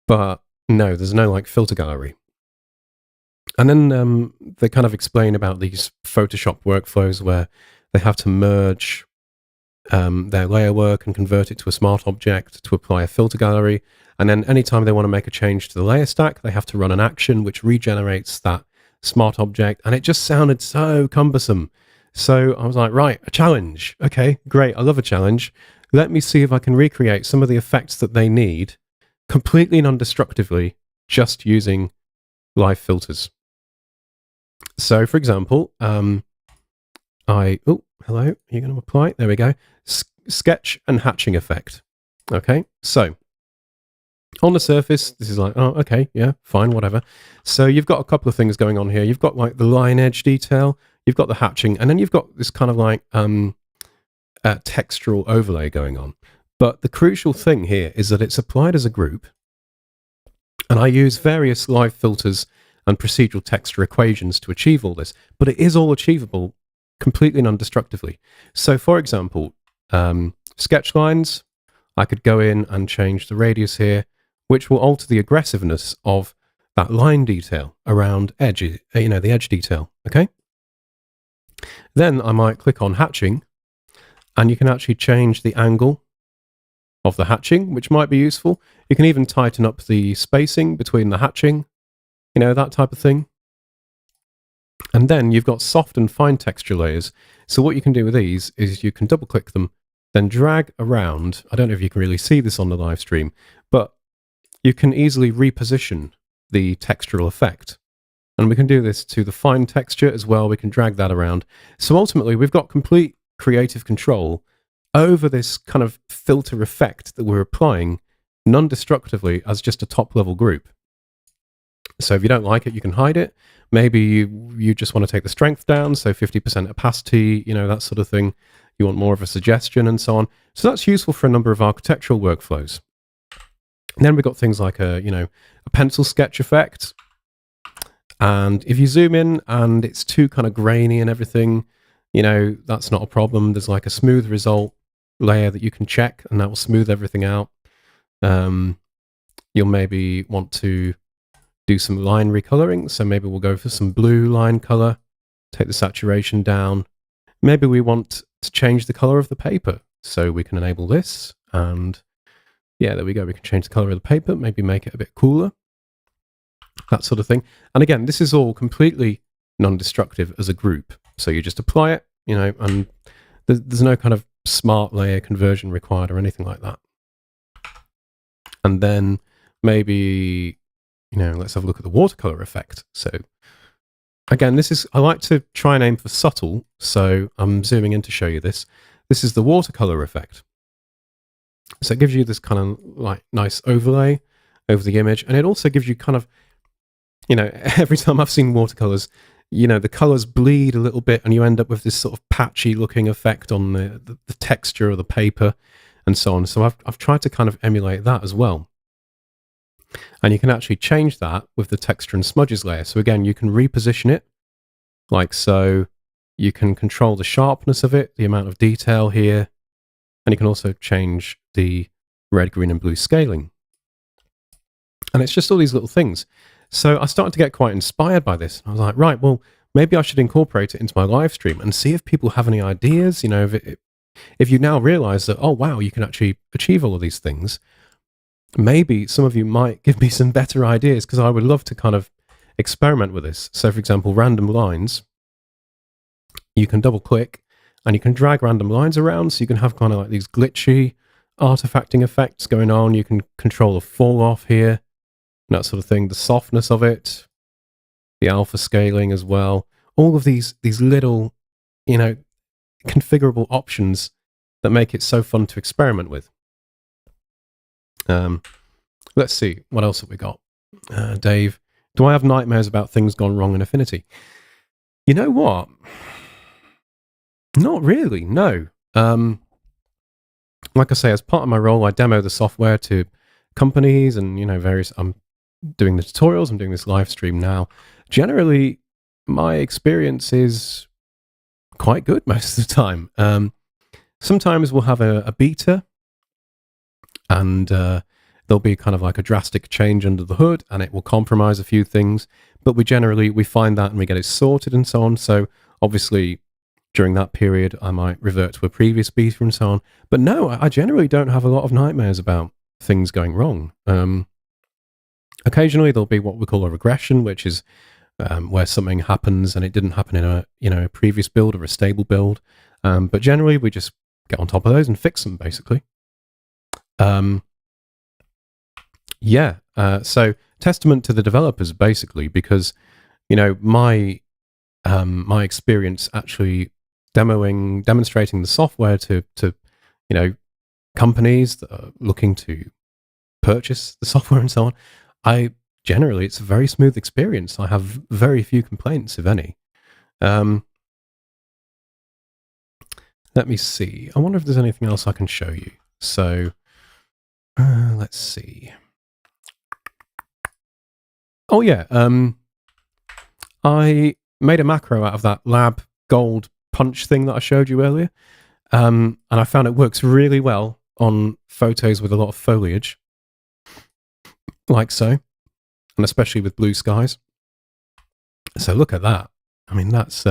but no, there's no like filter gallery. And then they kind of explain about these Photoshop workflows where they have to merge their layer work and convert it to a smart object to apply a filter gallery. And then anytime they want to make a change to the layer stack, they have to run an action which regenerates that smart object. And it just sounded so cumbersome. So I was like, right, a challenge. Okay, great. I love a challenge. Let me see if I can recreate some of the effects that they need completely non-destructively just using live filters. So for example, hello, are you going to apply? There we go. Sketch and hatching effect. Okay, so on the surface, this is like, oh, okay, yeah, fine, whatever. So you've got a couple of things going on here. You've got like the line edge detail, you've got the hatching, and then you've got this kind of like textural overlay going on. But the crucial thing here is that it's applied as a group, and I use various live filters and procedural texture equations to achieve all this, but it is all achievable completely non-destructively. So for example, sketch lines, I could go in and change the radius here, which will alter the aggressiveness of that line detail around edge, the edge detail, okay? Then I might click on hatching, and you can actually change the angle of the hatching, which might be useful. You can even tighten up the spacing between the hatching, that type of thing. And then you've got soft and fine texture layers. So what you can do with these is you can double click them, then drag around. I don't know if you can really see this on the live stream, but you can easily reposition the textural effect. And we can do this to the fine texture as well. We can drag that around. So ultimately, we've got complete creative control over this kind of filter effect that we're applying non-destructively as just a top-level group. So if you don't like it, you can hide it. Maybe you just want to take the strength down, so 50% opacity, that sort of thing. You want more of a suggestion and so on. So that's useful for a number of architectural workflows. And then we've got things like a pencil sketch effect. And if you zoom in and it's too kind of grainy and everything, that's not a problem. There's like a smooth result layer that you can check, and that will smooth everything out. You'll maybe want to do some line recoloring. So maybe we'll go for some blue line color, take the saturation down. Maybe we want to change the color of the paper. So we can enable this, and yeah, there we go. We can change the color of the paper, maybe make it a bit cooler, that sort of thing. And again, this is all completely non-destructive as a group. So you just apply it, and there's no kind of smart layer conversion required or anything like that. And then maybe let's have a look at the watercolor effect. So again, I like to try and aim for subtle. So I'm zooming in to show you this. This is the watercolor effect. So it gives you this kind of like nice overlay over the image. And it also gives you kind of, every time I've seen watercolors, the colors bleed a little bit and you end up with this sort of patchy looking effect on the texture of the paper and so on. So I've tried to kind of emulate that as well. And you can actually change that with the texture and smudges layer. So again, you can reposition it like so. You can control the sharpness of it, the amount of detail here, and you can also change the red, green, and blue scaling. And it's just all these little things. So I started to get quite inspired by this. I was like, right, well, maybe I should incorporate it into my live stream and see if people have any ideas. If you now realize that, oh, wow, you can actually achieve all of these things, maybe some of you might give me some better ideas, because I would love to kind of experiment with this. So, for example, random lines, you can double click and you can drag random lines around. So you can have kind of like these glitchy artifacting effects going on. You can control the fall off here, that sort of thing, the softness of it, the alpha scaling as well. All of these little, configurable options that make it so fun to experiment with. Let's see, what else have we got? Dave, do I have nightmares about things gone wrong in Affinity? You know what? Not really, no. Like I say, as part of my role, I demo the software to companies and, various... I'm doing the tutorials, I'm doing this live stream now. Generally, my experience is quite good most of the time. Sometimes we'll have a beta, and there'll be kind of like a drastic change under the hood, and it will compromise a few things. But we find that and we get it sorted and so on. So obviously, during that period, I might revert to a previous beta and so on. But no, I generally don't have a lot of nightmares about things going wrong. Occasionally, there'll be what we call a regression, which is where something happens and it didn't happen in a previous build or a stable build. But generally, we just get on top of those and fix them, basically. So testament to the developers, basically, because my experience actually demonstrating the software to companies that are looking to purchase the software and so on, it's a very smooth experience. I have very few complaints, if any. Let me see. I wonder if there's anything else I can show you. So let's see. Oh yeah, I made a macro out of that lab gold punch thing that I showed you earlier, and I found it works really well on photos with a lot of foliage, like so, and especially with blue skies. So look at that. I mean, that's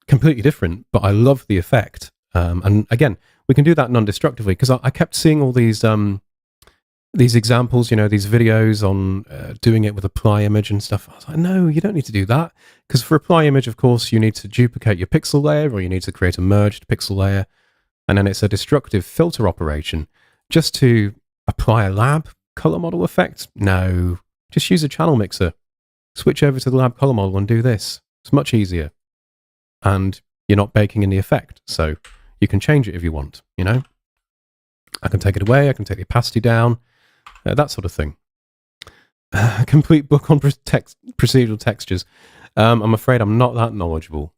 completely different, but I love the effect. And again, we can do that non-destructively, because I kept seeing all these examples, these videos on doing it with apply image and stuff. I was like, no, you don't need to do that. Because for apply image, of course, you need to duplicate your pixel layer, or you need to create a merged pixel layer. And then it's a destructive filter operation. Just to apply a lab color model effect? No, just use a channel mixer. Switch over to the lab color model and do this. It's much easier. And you're not baking in the effect. So you can change it if you want, I can take it away, I can take the opacity down. That sort of thing. A complete book on procedural textures. I'm afraid I'm not that knowledgeable.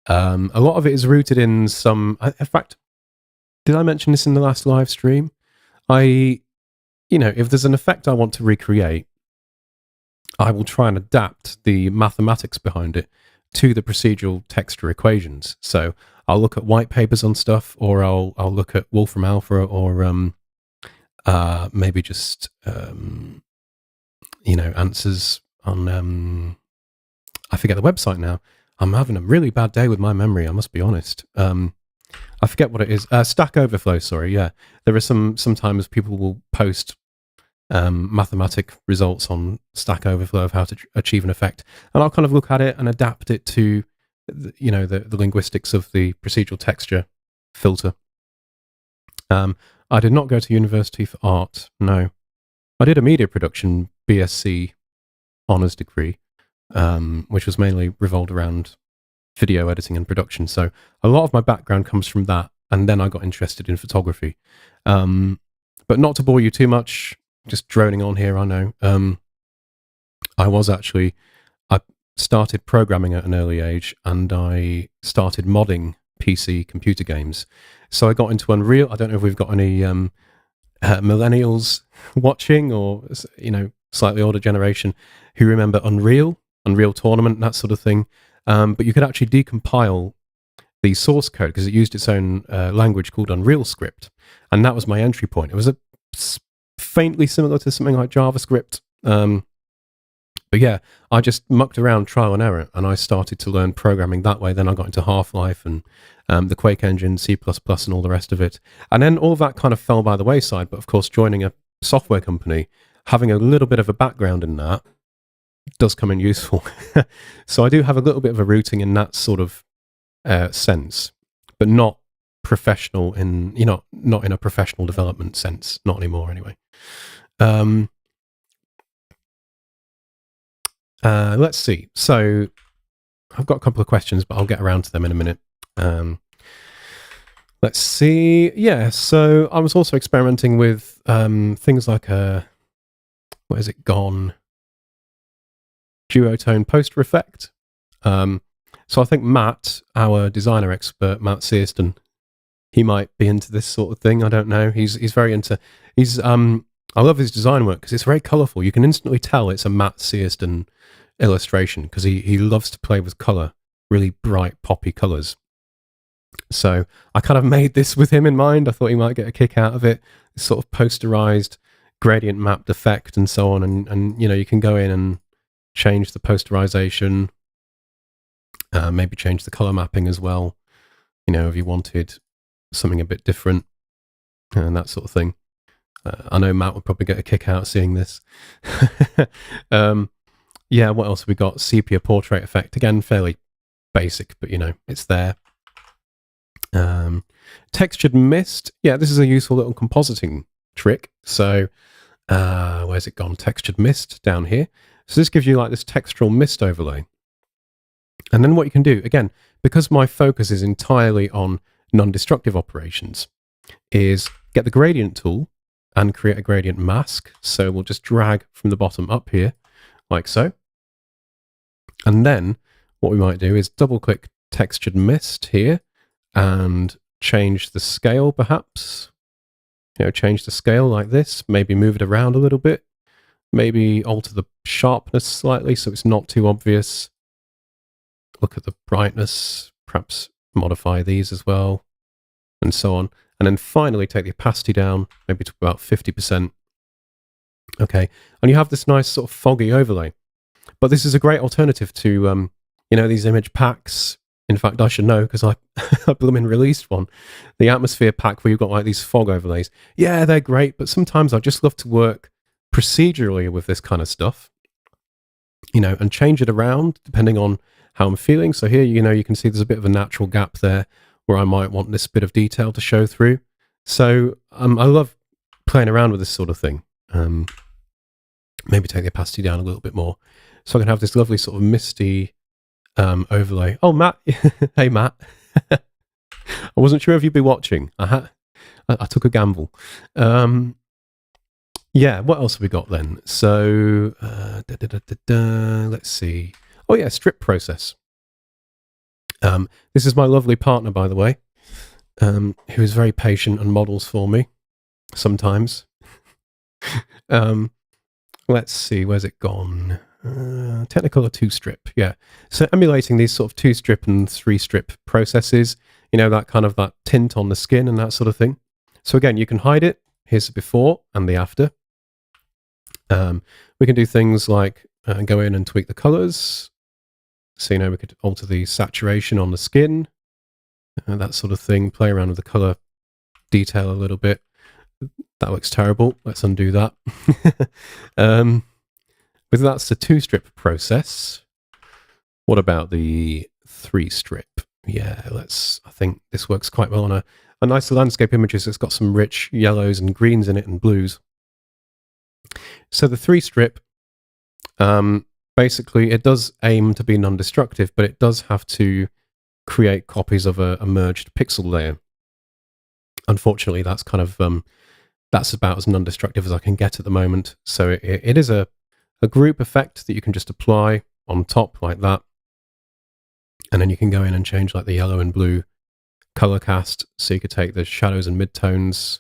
A lot of it is rooted in some... In fact, did I mention this in the last live stream? If there's an effect I want to recreate, I will try and adapt the mathematics behind it to the procedural texture equations. So I'll look at white papers on stuff, or I'll look at Wolfram Alpha, or maybe just answers on I forget the website now. I'm having a really bad day with my memory, I must be honest. I forget what it is. Stack Overflow, sorry, yeah. There are sometimes people will post mathematic results on Stack Overflow of how to achieve an effect, and I'll kind of look at it and adapt it to the linguistics of the procedural texture filter. I did not go to university for art, no. I did a media production BSc honours degree, which was mainly revolved around video editing and production. So a lot of my background comes from that, and then I got interested in photography. But not to bore you too much, just droning on here, I know. I started programming at an early age, and I started modding PC computer games. So I got into Unreal. I don't know if we've got any millennials watching, or slightly older generation who remember Unreal Tournament, that sort of thing. But you could actually decompile the source code because it used its own language called Unreal Script, and that was my entry point. It was faintly similar to something like JavaScript. But yeah, I just mucked around, trial and error, and I started to learn programming that way. Then I got into Half-Life and the Quake engine, C++, and all the rest of it. And then all of that kind of fell by the wayside. But of course, joining a software company, having a little bit of a background in that does come in useful. So I do have a little bit of a rooting in that sort of sense, but not professional not in a professional development sense. Not anymore, anyway. Let's see. So I've got a couple of questions, but I'll get around to them in a minute. Let's see. Yeah, so I was also experimenting with things like where is it gone? Duotone poster effect. So I think Matt, our designer expert, Matt Searston, he might be into this sort of thing. I don't know. He's very into. I love his design work because it's very colourful. You can instantly tell it's a Matt Searston illustration because he loves to play with colour, really bright, poppy colours. So I kind of made this with him in mind. I thought he might get a kick out of it. This sort of posterized gradient mapped effect and so on. And you can go in and change the posterization, maybe change the colour mapping as well, if you wanted something a bit different and that sort of thing. I know Matt would probably get a kick out seeing this. Yeah, what else have we got? Sepia portrait effect. Again, fairly basic, but it's there. Textured mist. Yeah, this is a useful little compositing trick. So where's it gone? Textured mist down here. So this gives you like this textural mist overlay. And then what you can do, again, because my focus is entirely on non-destructive operations, is get the gradient tool and create a gradient mask. So we'll just drag from the bottom up here, like so. And then what we might do is double click textured mist here and change the scale perhaps. Change the scale like this, maybe move it around a little bit, maybe alter the sharpness slightly so it's not too obvious. Look at the brightness, perhaps modify these as well, and so on. And then finally take the opacity down, maybe to about 50%. Okay, and you have this nice sort of foggy overlay. But this is a great alternative to, these image packs. In fact, I should know because I blooming released one. The Atmosphere pack where you've got like these fog overlays. Yeah, they're great, but sometimes I just love to work procedurally with this kind of stuff, and change it around depending on how I'm feeling. So here, you can see there's a bit of a natural gap there where I might want this bit of detail to show through. So I love playing around with this sort of thing. Maybe take the opacity down a little bit more. So I can have this lovely sort of misty overlay. Oh, Matt. Hey, Matt. I wasn't sure if you'd be watching. I took a gamble. Yeah, what else have we got then? So, let's see. Oh, yeah, strip process. This is my lovely partner, by the way, who is very patient and models for me sometimes. Let's see, where's it gone? Technicolor 2-strip, yeah. So emulating these sort of 2-strip and 3-strip processes, that kind of that tint on the skin and that sort of thing. So again, you can hide it. Here's the before and the after. We can do things like go in and tweak the colors. So, we could alter the saturation on the skin, that sort of thing, play around with the color detail a little bit. That looks terrible. Let's undo that. But that's the 2-strip process. What about the 3-strip? Yeah, I think this works quite well on a nice landscape images. It's got some rich yellows and greens in it and blues. So the 3-strip, basically, it does aim to be non-destructive, but it does have to create copies of a merged pixel layer. Unfortunately, that's kind of that's about as non-destructive as I can get at the moment. So it is a group effect that you can just apply on top like that, and then you can go in and change like the yellow and blue color cast, so you could take the shadows and midtones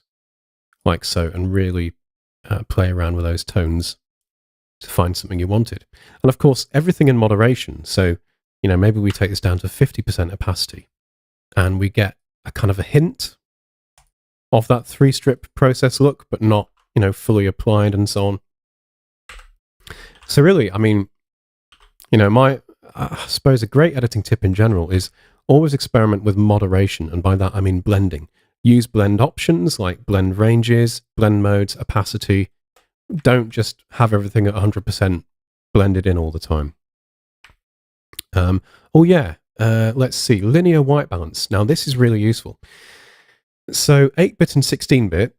like so and really play around with those tones to find something you wanted. And of course, everything in moderation. So, you know, maybe we take this down to 50% opacity and we get a kind of a hint of that 3-strip process look, but not, you know, fully applied and so on. So really, I mean, you know, I suppose a great editing tip in general is always experiment with moderation. And by that, I mean blending. Use blend options like blend ranges, blend modes, opacity. Don't just have everything at 100% blended in all the time. Oh yeah, let's see, linear white balance. Now this is really useful. So 8-bit and 16-bit,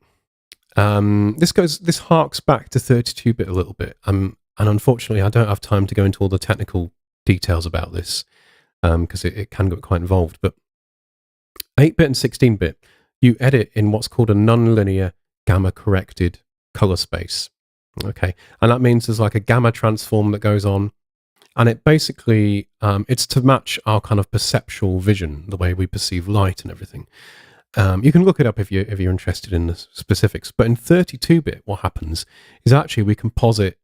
this harks back to 32-bit a little bit. And unfortunately, I don't have time to go into all the technical details about this because it can get quite involved. But 8-bit and 16-bit, you edit in what's called a non-linear gamma-corrected color space. Okay, and that means there's like a gamma transform that goes on, and it basically it's to match our kind of perceptual vision, the way we perceive light and everything. You can look it up if you're interested in the specifics. But in 32-bit, what happens is actually we composite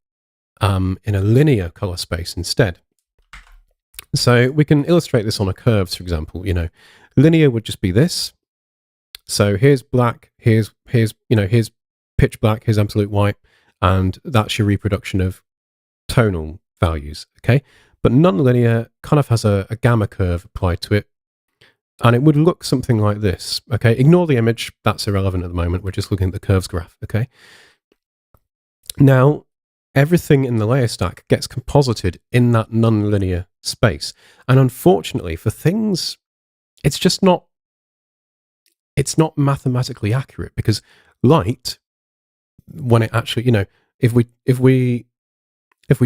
in a linear color space instead. So we can illustrate this on a curve, for example. You know, linear would just be this. So here's black, here's pitch black, here's absolute white, and that's your reproduction of tonal values. Okay, but non-linear kind of has a gamma curve applied to it. And it would look something like this, okay? Ignore the image, that's irrelevant at the moment. We're just looking at the curves graph, okay? Now, everything in the layer stack gets composited in that non-linear space. And unfortunately, for things, it's not mathematically accurate, because light, when it actually, you know, if we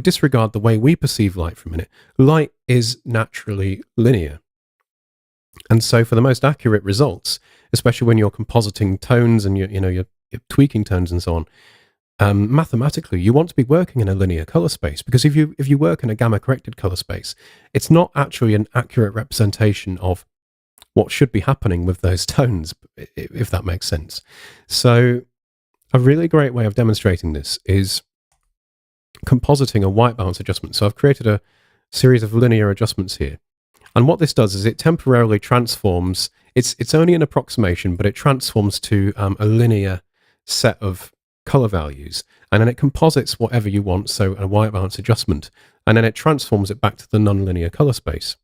disregard the way we perceive light for a minute, light is naturally linear. And so for the most accurate results, especially when you're compositing tones and you're tweaking tones and so on, mathematically, you want to be working in a linear color space, because if you work in a gamma corrected color space, it's not actually an accurate representation of what should be happening with those tones, if that makes sense. So a really great way of demonstrating this is compositing a white balance adjustment. So I've created a series of linear adjustments here. And what this does is it temporarily transforms, it's only an approximation, but it transforms to a linear set of color values. And then it composites whatever you want, so a white balance adjustment. And then it transforms it back to the nonlinear color space.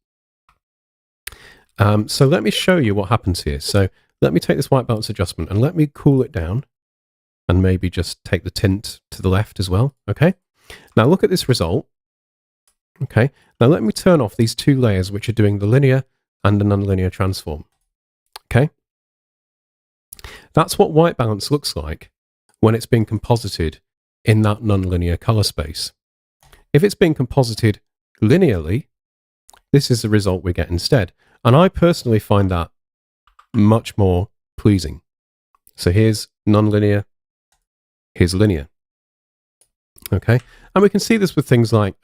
So let me show you what happens here. So let me take this white balance adjustment and let me cool it down, and maybe just take the tint to the left as well. Okay. Now look at this result. Okay, now let me turn off these two layers which are doing the linear and the nonlinear transform. Okay, that's what white balance looks like when it's being composited in that nonlinear color space. If it's being composited linearly, this is the result we get instead. And I personally find that much more pleasing. So here's nonlinear, here's linear. Okay, and we can see this with things like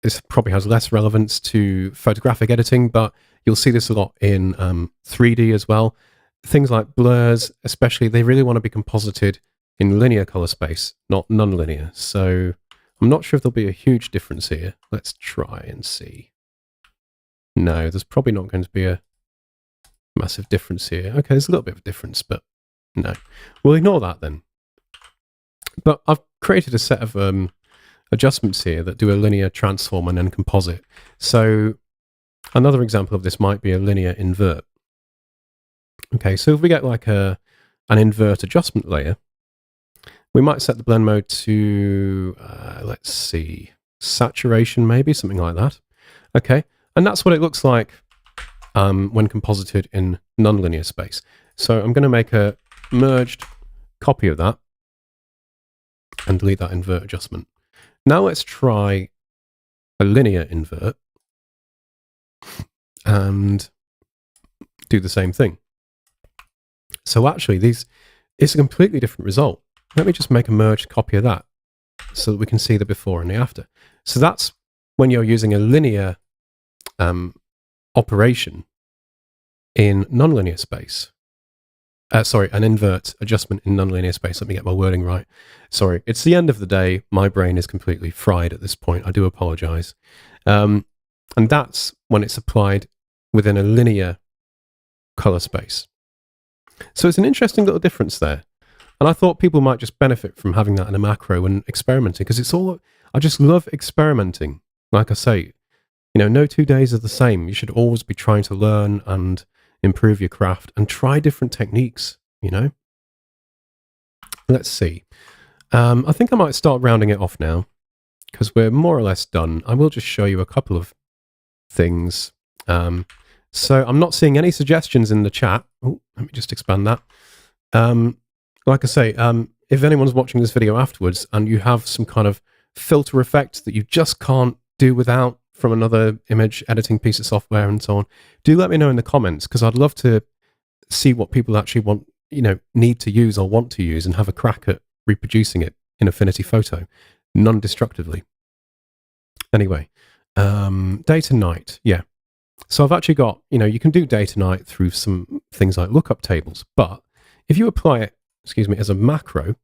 this probably has less relevance to photographic editing, but you'll see this a lot in 3D as well. Things like blurs, especially, they really want to be composited in linear color space, not non-linear. So I'm not sure if there'll be a huge difference here. Let's try and see. No, there's probably not going to be a massive difference here. Okay, there's a little bit of a difference, but no. We'll ignore that then. But I've created a set of adjustments here that do a linear transform and then composite. So another example of this might be a linear invert. Okay, so if we get like an invert adjustment layer, we might set the blend mode to, let's see, saturation maybe, something like that. Okay, and that's what it looks like when composited in nonlinear space. So I'm going to make a merged copy of that. and delete that invert adjustment. Now let's try a linear invert and do the same thing. So actually, it's a completely different result. Let me just make a merged copy of that so that we can see the before and the after. So that's when you're using a linear operation in nonlinear space. Sorry, an invert adjustment in nonlinear space. Let me get my wording right. Sorry, it's the end of the day. My brain is completely fried at this point. I do apologize. And that's when it's applied within a linear color space. So it's an interesting little difference there. And I thought people might just benefit from having that in a macro and experimenting, because I just love experimenting. Like I say, no 2 days are the same. You should always be trying to learn and improve your craft and try different techniques, Let's see. I think I might start rounding it off now because we're more or less done. I will just show you a couple of things. So I'm not seeing any suggestions in the chat. Oh, let me just expand that. Like I say, if anyone's watching this video afterwards and you have some kind of filter effect that you just can't do without from another image editing piece of software and so on, do let me know in the comments, because I'd love to see what people actually want, need to use or want to use, and have a crack at reproducing it in Affinity Photo non-destructively. Anyway, day to night, yeah. So I've actually got, you can do day to night through some things like lookup tables, but if you apply it, as a macro,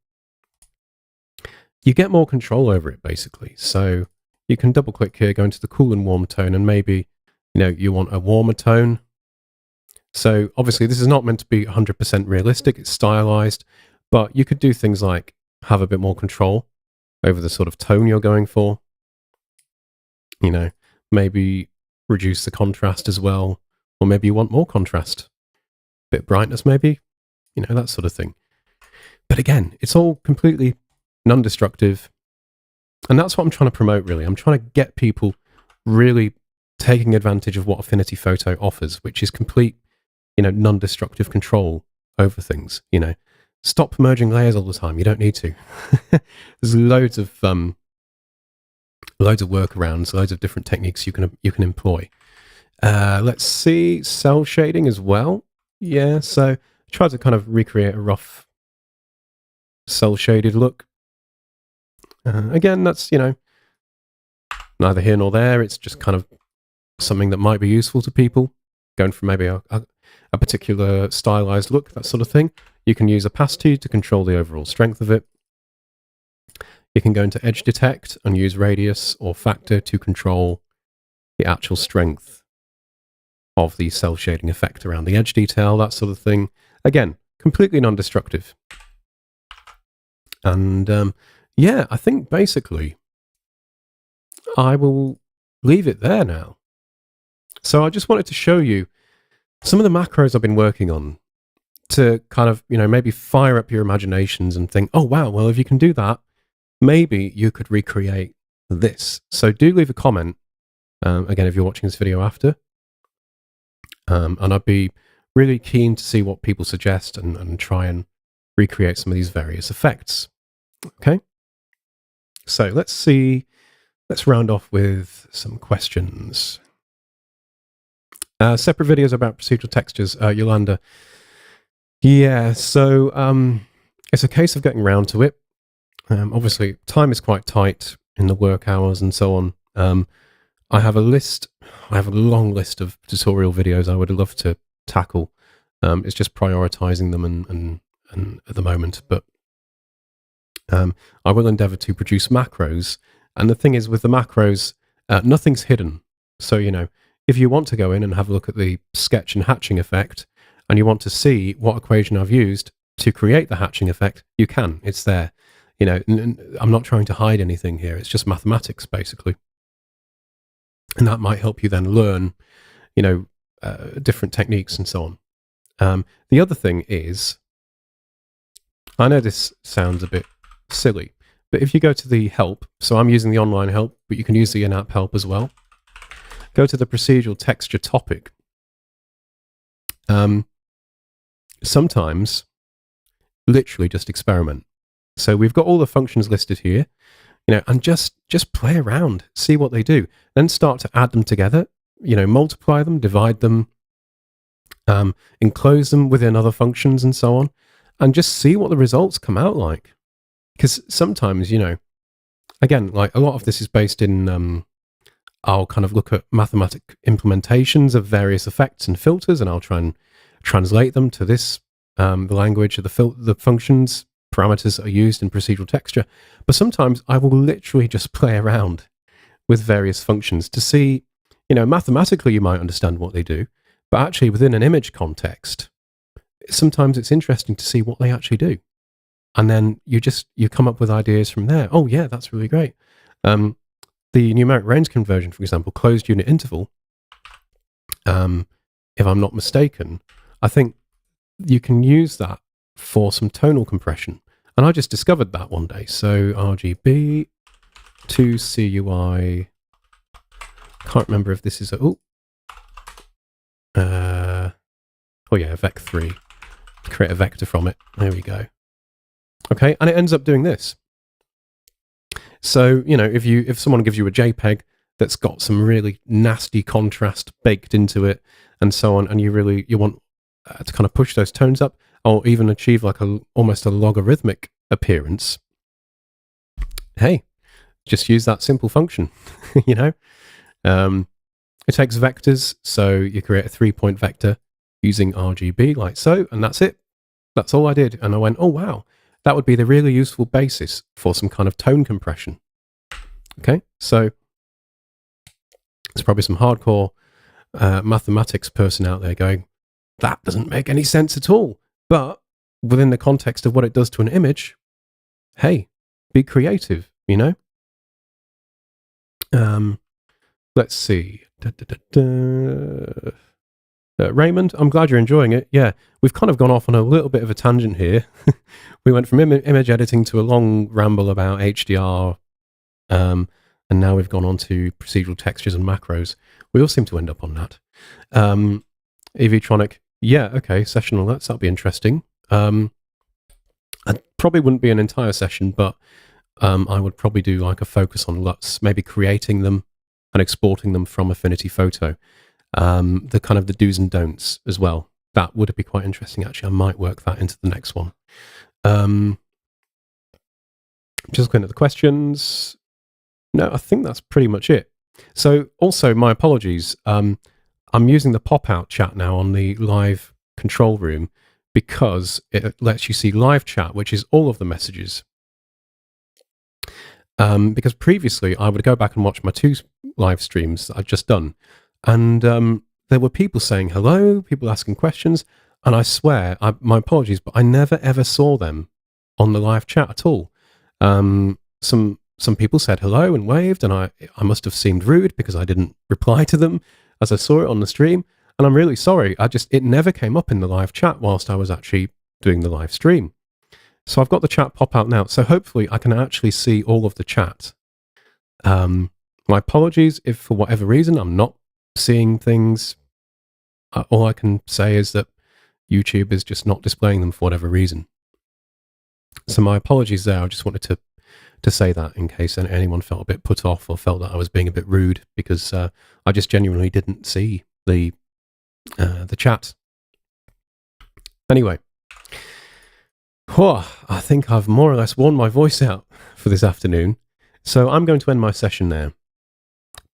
you get more control over it, basically. So you can double click here, go into the cool and warm tone, and maybe, you want a warmer tone. So obviously this is not meant to be 100% realistic, it's stylized, but you could do things like have a bit more control over the sort of tone you're going for. Maybe reduce the contrast as well, or maybe you want more contrast, bit of brightness maybe, that sort of thing. But again, it's all completely non-destructive. And that's what I'm trying to promote, really. I'm trying to get people really taking advantage of what Affinity Photo offers, which is complete, non-destructive control over things. Stop merging layers all the time. You don't need to. There's loads of workarounds, loads of different techniques you can employ. Let's see, cell shading as well. Yeah, so try to kind of recreate a rough cell shaded look. Again, that's, neither here nor there. It's just kind of something that might be useful to people, going for maybe a particular stylized look, that sort of thing. You can use opacity to control the overall strength of it. You can go into edge detect and use radius or factor to control the actual strength of the cell shading effect around the edge detail, that sort of thing. Again, completely non-destructive. And yeah, I think basically I will leave it there now. So I just wanted to show you some of the macros I've been working on to kind of, maybe fire up your imaginations and think, oh, wow, well, if you can do that, maybe you could recreate this. So do leave a comment, again, if you're watching this video after. And I'd be really keen to see what people suggest and try and recreate some of these various effects. Okay? So let's see. Let's round off with some questions. Separate videos about procedural textures, Yolanda. Yeah, so it's a case of getting round to it. Obviously, time is quite tight in the work hours and so on. I have a long list of tutorial videos I would love to tackle. It's just prioritizing them and at the moment, but I will endeavor to produce macros. And the thing is, with the macros, nothing's hidden. So, if you want to go in and have a look at the sketch and hatching effect, and you want to see what equation I've used to create the hatching effect, you can. It's there. I'm not trying to hide anything here. It's just mathematics, basically. And that might help you then learn, different techniques and so on. The other thing is, I know this sounds a bit silly, but if you go to the help, so I'm using the online help, but you can use the in-app help as well. Go to the procedural texture topic. Sometimes, literally just experiment. So we've got all the functions listed here, and just play around, see what they do, then start to add them together, multiply them, divide them, enclose them within other functions and so on, and just see what the results come out like. Because sometimes, again, like a lot of this is based in, I'll kind of look at mathematic implementations of various effects and filters, and I'll try and translate them to this, the language of the functions, parameters that are used in procedural texture. But sometimes I will literally just play around with various functions to see, mathematically you might understand what they do, but actually within an image context, sometimes it's interesting to see what they actually do. And then you come up with ideas from there. Oh yeah, that's really great. The numeric range conversion, for example, closed unit interval, if I'm not mistaken, I think you can use that for some tonal compression. And I just discovered that one day. So RGB to CUI, can't remember if this is vec3. Create a vector from it. There we go. Okay, and it ends up doing this. So, if someone gives you a JPEG that's got some really nasty contrast baked into it and so on, and you want to kind of push those tones up, or even achieve like almost a logarithmic appearance, hey, just use that simple function. It takes vectors, so you create a 3-point vector using RGB like so, and that's it. That's all I did. And I went, oh wow, that would be the really useful basis for some kind of tone compression. Okay, so there's probably some hardcore mathematics person out there going, that doesn't make any sense at all. But within the context of what it does to an image, hey, be creative, Let's see. Raymond, I'm glad you're enjoying it. Yeah, we've kind of gone off on a little bit of a tangent here. We went from image editing to a long ramble about HDR, and now we've gone on to procedural textures and macros. We all seem to end up on that. Evtronic, yeah, okay, session alerts, that'll be interesting. It probably wouldn't be an entire session, but I would probably do like a focus on LUTs, maybe creating them and exporting them from Affinity Photo. The kind of the do's and don'ts as well. That would be quite interesting, actually. I might work that into the next one. Just looking at the questions. No, I think that's pretty much it. So also, my apologies. I'm using the pop-out chat now on the live control room because it lets you see live chat, which is all of the messages. Because previously, I would go back and watch my 2 live streams that I've just done. And there were people saying hello, people asking questions, and I swear, my apologies, but I never ever saw them on the live chat at all. Some people said hello and waved, and I must have seemed rude because I didn't reply to them as I saw it on the stream. And I'm really sorry. It never came up in the live chat whilst I was actually doing the live stream. So I've got the chat pop out now. So hopefully I can actually see all of the chat. My apologies if for whatever reason I'm not seeing things. All I can say is that YouTube is just not displaying them for whatever reason. So my apologies there. I just wanted to say that in case anyone felt a bit put off or felt that I was being a bit rude, because I just genuinely didn't see the chat. Anyway, I think I've more or less worn my voice out for this afternoon. So I'm going to end my session there.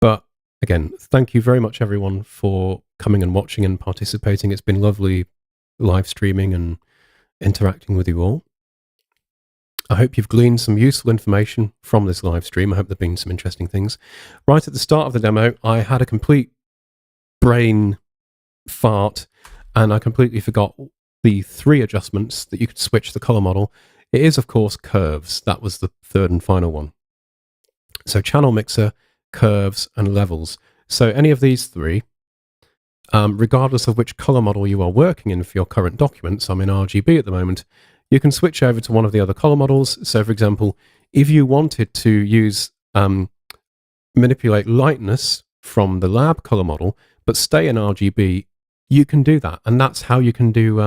But again, thank you very much, everyone, for coming and watching and participating. It's been lovely live streaming and interacting with you all. I hope you've gleaned some useful information from this live stream. I hope there have been some interesting things. Right at the start of the demo, I had a complete brain fart, and I completely forgot the 3 adjustments that you could switch the color model. It is, of course, curves. That was the 3rd and final one. So channel mixer, curves, and levels. So any of these 3, regardless of which color model you are working in for your current documents, I'm in RGB at the moment, you can switch over to one of the other color models. So for example, if you wanted to use manipulate lightness from the lab color model, but stay in RGB, you can do that. And that's how you can do,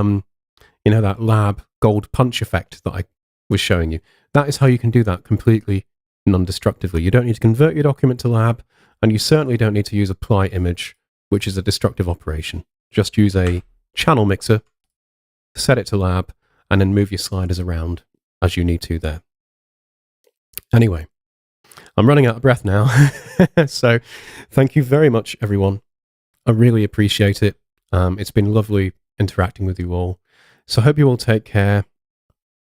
that lab gold punch effect that I was showing you. That is how you can do that completely non-destructively. You don't need to convert your document to lab, and you certainly don't need to use apply image, which is a destructive operation. Just use a channel mixer, set it to lab, and then move your sliders around as you need to there. Anyway, I'm running out of breath now. So thank you very much, everyone. I really appreciate it. It's been lovely interacting with you all. So I hope you all take care.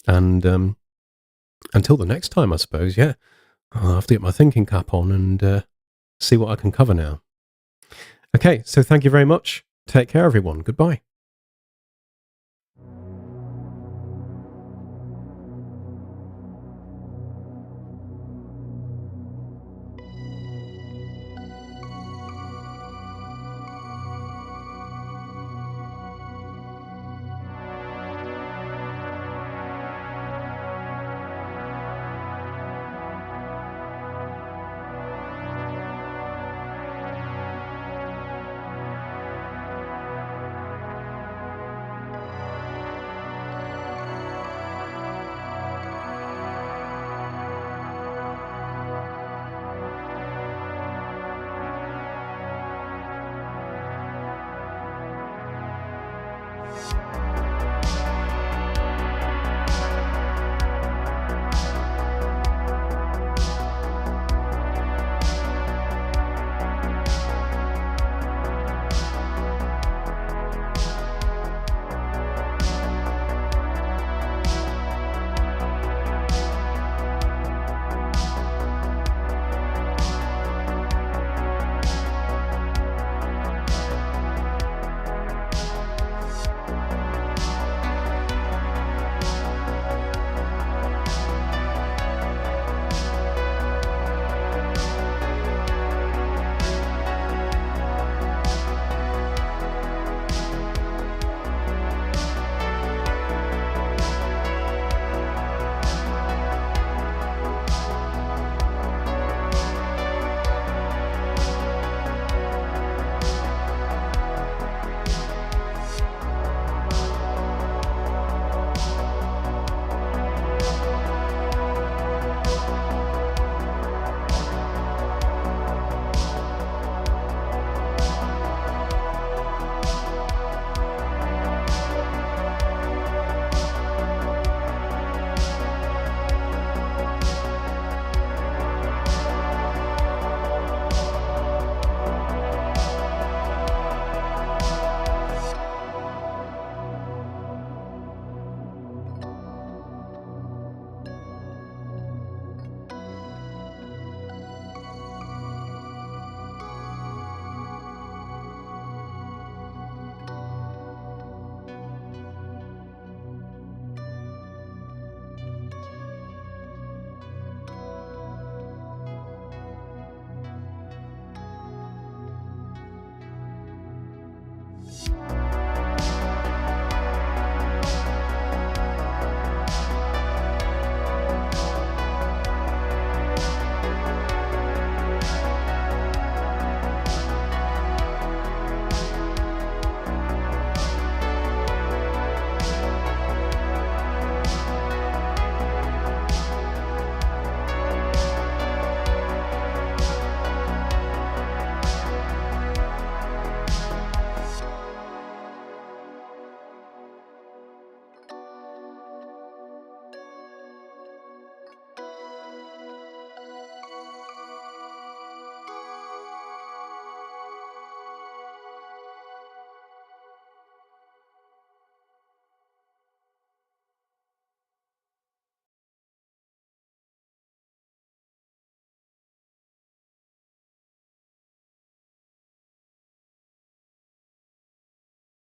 And until the next time, I suppose, yeah. I'll have to get my thinking cap on and see what I can cover now. Okay, so thank you very much. Take care, everyone. Goodbye.